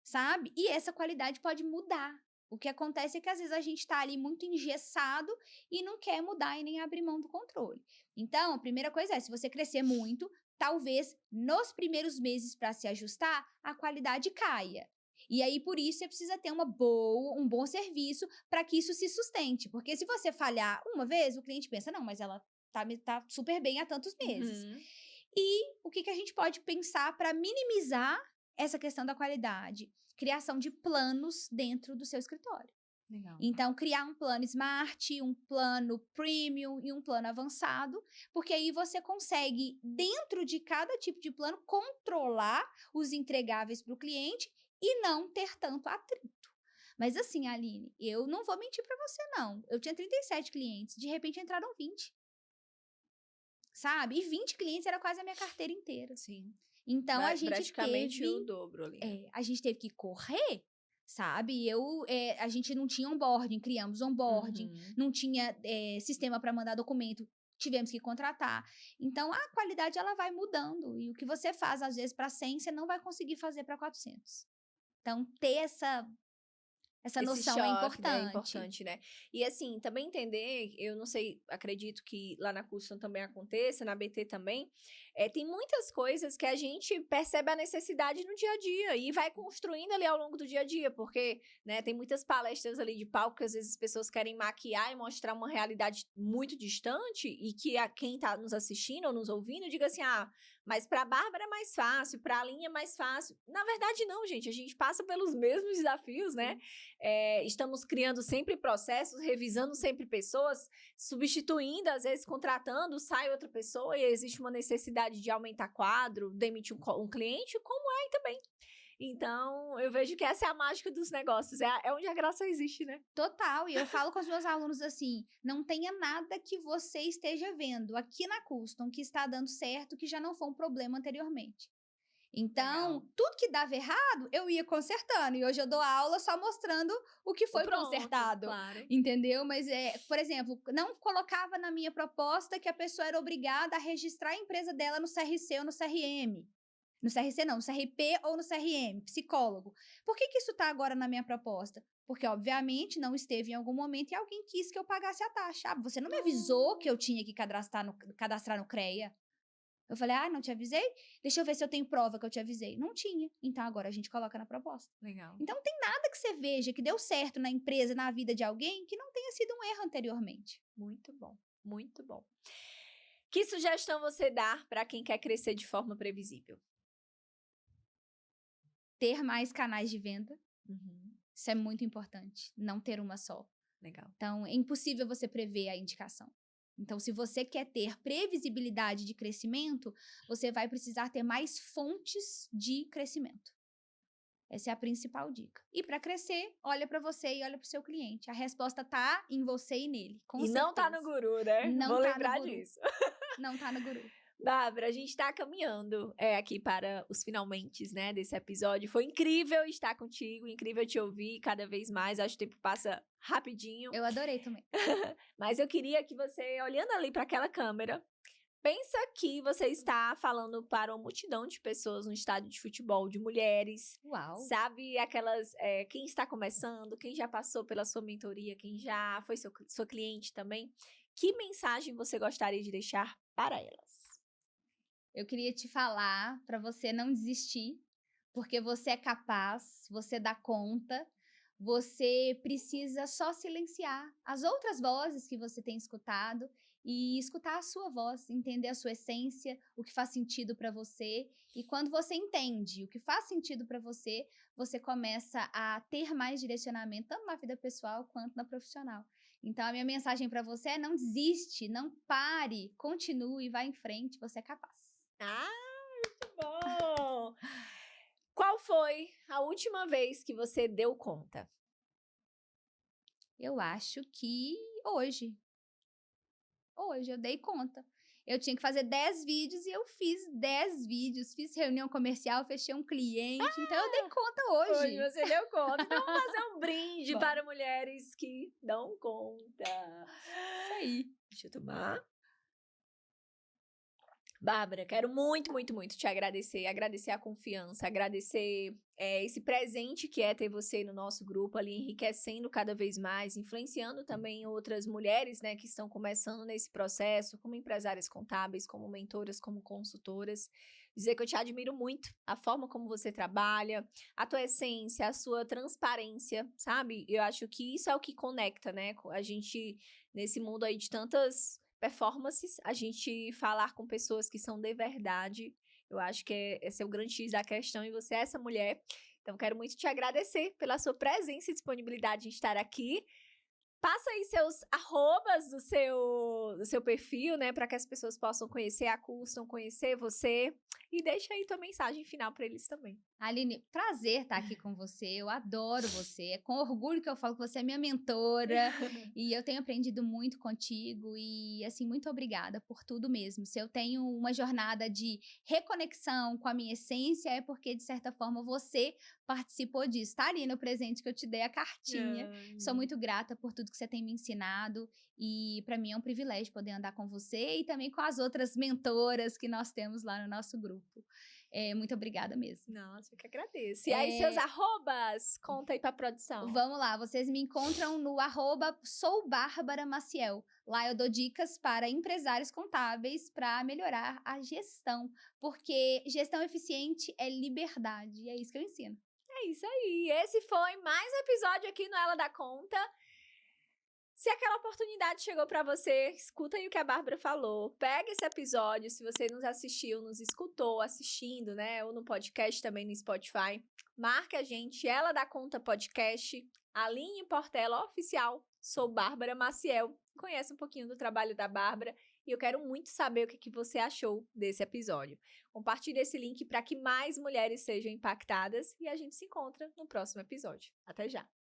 Sabe? E essa qualidade pode mudar. O que acontece é que às vezes a gente está ali muito engessado e não quer mudar e nem abrir mão do controle. Então, a primeira coisa é, se você crescer muito, talvez nos primeiros meses para se ajustar, a qualidade caia. E aí, por isso, você precisa ter um bom serviço para que isso se sustente. Porque se você falhar uma vez, o cliente pensa, não, mas ela tá super bem há tantos meses. E o que a gente pode pensar para minimizar essa questão da qualidade? Criação de planos dentro do seu escritório. Legal. Então, criar um plano Smart, um plano Premium e um plano avançado, porque aí você consegue, dentro de cada tipo de plano, controlar os entregáveis para o cliente e não ter tanto atrito. Mas assim, Aline, eu não vou mentir para você, não. Eu tinha 37 clientes, de repente entraram 20. Sabe? E 20 clientes era quase a minha carteira inteira. Sim. Então, a gente praticamente teve... o dobro ali. a gente teve que correr, sabe? A gente não tinha onboarding, criamos onboarding, não tinha sistema para mandar documento, tivemos que contratar. Então, a qualidade, ela vai mudando. E o que você faz, às vezes, para 100, você não vai conseguir fazer para 400. Então, ter Essa noção é importante. É importante, né? E assim, também entender, eu não sei, acredito que lá na Custom também aconteça, na BT também, tem muitas coisas que a gente percebe a necessidade no dia a dia e vai construindo ali ao longo do dia a dia, porque, né, tem muitas palestras ali de palco que às vezes as pessoas querem maquiar e mostrar uma realidade muito distante e que quem tá nos assistindo ou nos ouvindo diga assim, mas para a Bárbara é mais fácil, para a Aline é mais fácil. Na verdade, não, gente. A gente passa pelos mesmos desafios, né? Estamos criando sempre processos, revisando sempre pessoas, substituindo, às vezes contratando, sai outra pessoa e existe uma necessidade de aumentar quadro, demitir um cliente, como é também. Então, eu vejo que essa é a mágica dos negócios, é onde a graça existe, né? Total, e eu falo com os meus alunos assim, não tenha nada que você esteja vendo aqui na Custom que está dando certo, que já não foi um problema anteriormente. Então, Legal. tudo que dava errado, eu ia consertando, e hoje eu dou aula só mostrando o que foi consertado, claro. entendeu? Mas, por exemplo, não colocava na minha proposta que a pessoa era obrigada a registrar a empresa dela no CRC ou no CRM. No CRC não, no CRP ou no CRM, psicólogo. Por que isso está agora na minha proposta? Porque, obviamente, não esteve em algum momento e alguém quis que eu pagasse a taxa. Você não me avisou que eu tinha que cadastrar no CREA? Eu falei, não te avisei? Deixa eu ver se eu tenho prova que eu te avisei. Não tinha. Então, agora a gente coloca na proposta. Legal. Então, não tem nada que você veja que deu certo na empresa, na vida de alguém, que não tenha sido um erro anteriormente. Muito bom, muito bom. Que sugestão você dá para quem quer crescer de forma previsível? Ter mais canais de venda. Uhum. Isso é muito importante. Não ter uma só. Legal. Então, é impossível você prever a indicação. Então, se você quer ter previsibilidade de crescimento, você vai precisar ter mais fontes de crescimento. Essa é a principal dica. E para crescer, olha para você e olha para o seu cliente. A resposta tá em você e nele, com certeza. Não tá no guru, né? Não Vou tá lembrar no guru. disso. Não tá no guru. Bárbara, a gente está caminhando aqui para os finalmentes, né, desse episódio. Foi incrível estar contigo, incrível te ouvir cada vez mais. Acho que o tempo passa rapidinho. Eu adorei também. Mas eu queria que você, olhando ali para aquela câmera, pensa que você está falando para uma multidão de pessoas no estádio de futebol, de mulheres. Uau! Sabe, aquelas, quem está começando, quem já passou pela sua mentoria, quem já foi sua cliente também. Que mensagem você gostaria de deixar para elas? Eu queria te falar para você não desistir, porque você é capaz, você dá conta, você precisa só silenciar as outras vozes que você tem escutado e escutar a sua voz, entender a sua essência, o que faz sentido para você. E quando você entende o que faz sentido para você, você começa a ter mais direcionamento, tanto na vida pessoal quanto na profissional. Então, a minha mensagem para você é: não desiste, não pare, continue, vá em frente, você é capaz. Muito bom! Qual foi a última vez que você deu conta? Eu acho que hoje. Hoje eu dei conta. Eu tinha que fazer 10 vídeos e eu fiz 10 vídeos. Fiz reunião comercial, fechei um cliente. Então eu dei conta hoje. Hoje você deu conta. Então vamos fazer um brinde para mulheres que dão conta. Isso aí. Deixa eu tomar. Bárbara, quero muito, muito, muito te agradecer. Agradecer a confiança, agradecer esse presente que é ter você no nosso grupo ali, enriquecendo cada vez mais, influenciando também outras mulheres, né, que estão começando nesse processo, como empresárias contábeis, como mentoras, como consultoras. Dizer que eu te admiro muito, a forma como você trabalha, a tua essência, a sua transparência, sabe? Eu acho que isso é o que conecta, né? A gente, nesse mundo aí de tantas performances, a gente falar com pessoas que são de verdade, eu acho que esse é o grande X da questão, e você é essa mulher. Então, quero muito te agradecer pela sua presença e disponibilidade em estar aqui. Passa aí seus arrobas do seu perfil, né, para que as pessoas possam conhecer a Custom, conhecer você, e deixa aí tua mensagem final para eles também. Aline, prazer estar aqui com você, eu adoro você, é com orgulho que eu falo que você é minha mentora, e eu tenho aprendido muito contigo, e assim, muito obrigada por tudo mesmo. Se eu tenho uma jornada de reconexão com a minha essência, é porque, de certa forma, você participou disso. Tá ali no presente que eu te dei, a cartinha. Sou muito grata por tudo que você tem me ensinado, e para mim é um privilégio poder andar com você e também com as outras mentoras que nós temos lá no nosso grupo. Muito obrigada mesmo. Nossa, eu que agradeço. E aí, seus arrobas? Conta aí pra produção. Vamos lá, vocês me encontram no @soubarbara_maciel. Lá eu dou dicas para empresários contábeis para melhorar a gestão, porque gestão eficiente é liberdade, e é isso que eu ensino. É isso aí. Esse foi mais um episódio aqui no Ela Dá Conta. Se aquela oportunidade chegou para você, escuta aí o que a Bárbara falou. Pega esse episódio, se você nos assistiu, nos escutou assistindo, né? Ou no podcast também no Spotify. Marca a gente, Ela Dá Conta Podcast, Aline Portela Oficial. Sou Bárbara Maciel. Conhece um pouquinho do trabalho da Bárbara e eu quero muito saber o que você achou desse episódio. Compartilhe esse link para que mais mulheres sejam impactadas e a gente se encontra no próximo episódio. Até já!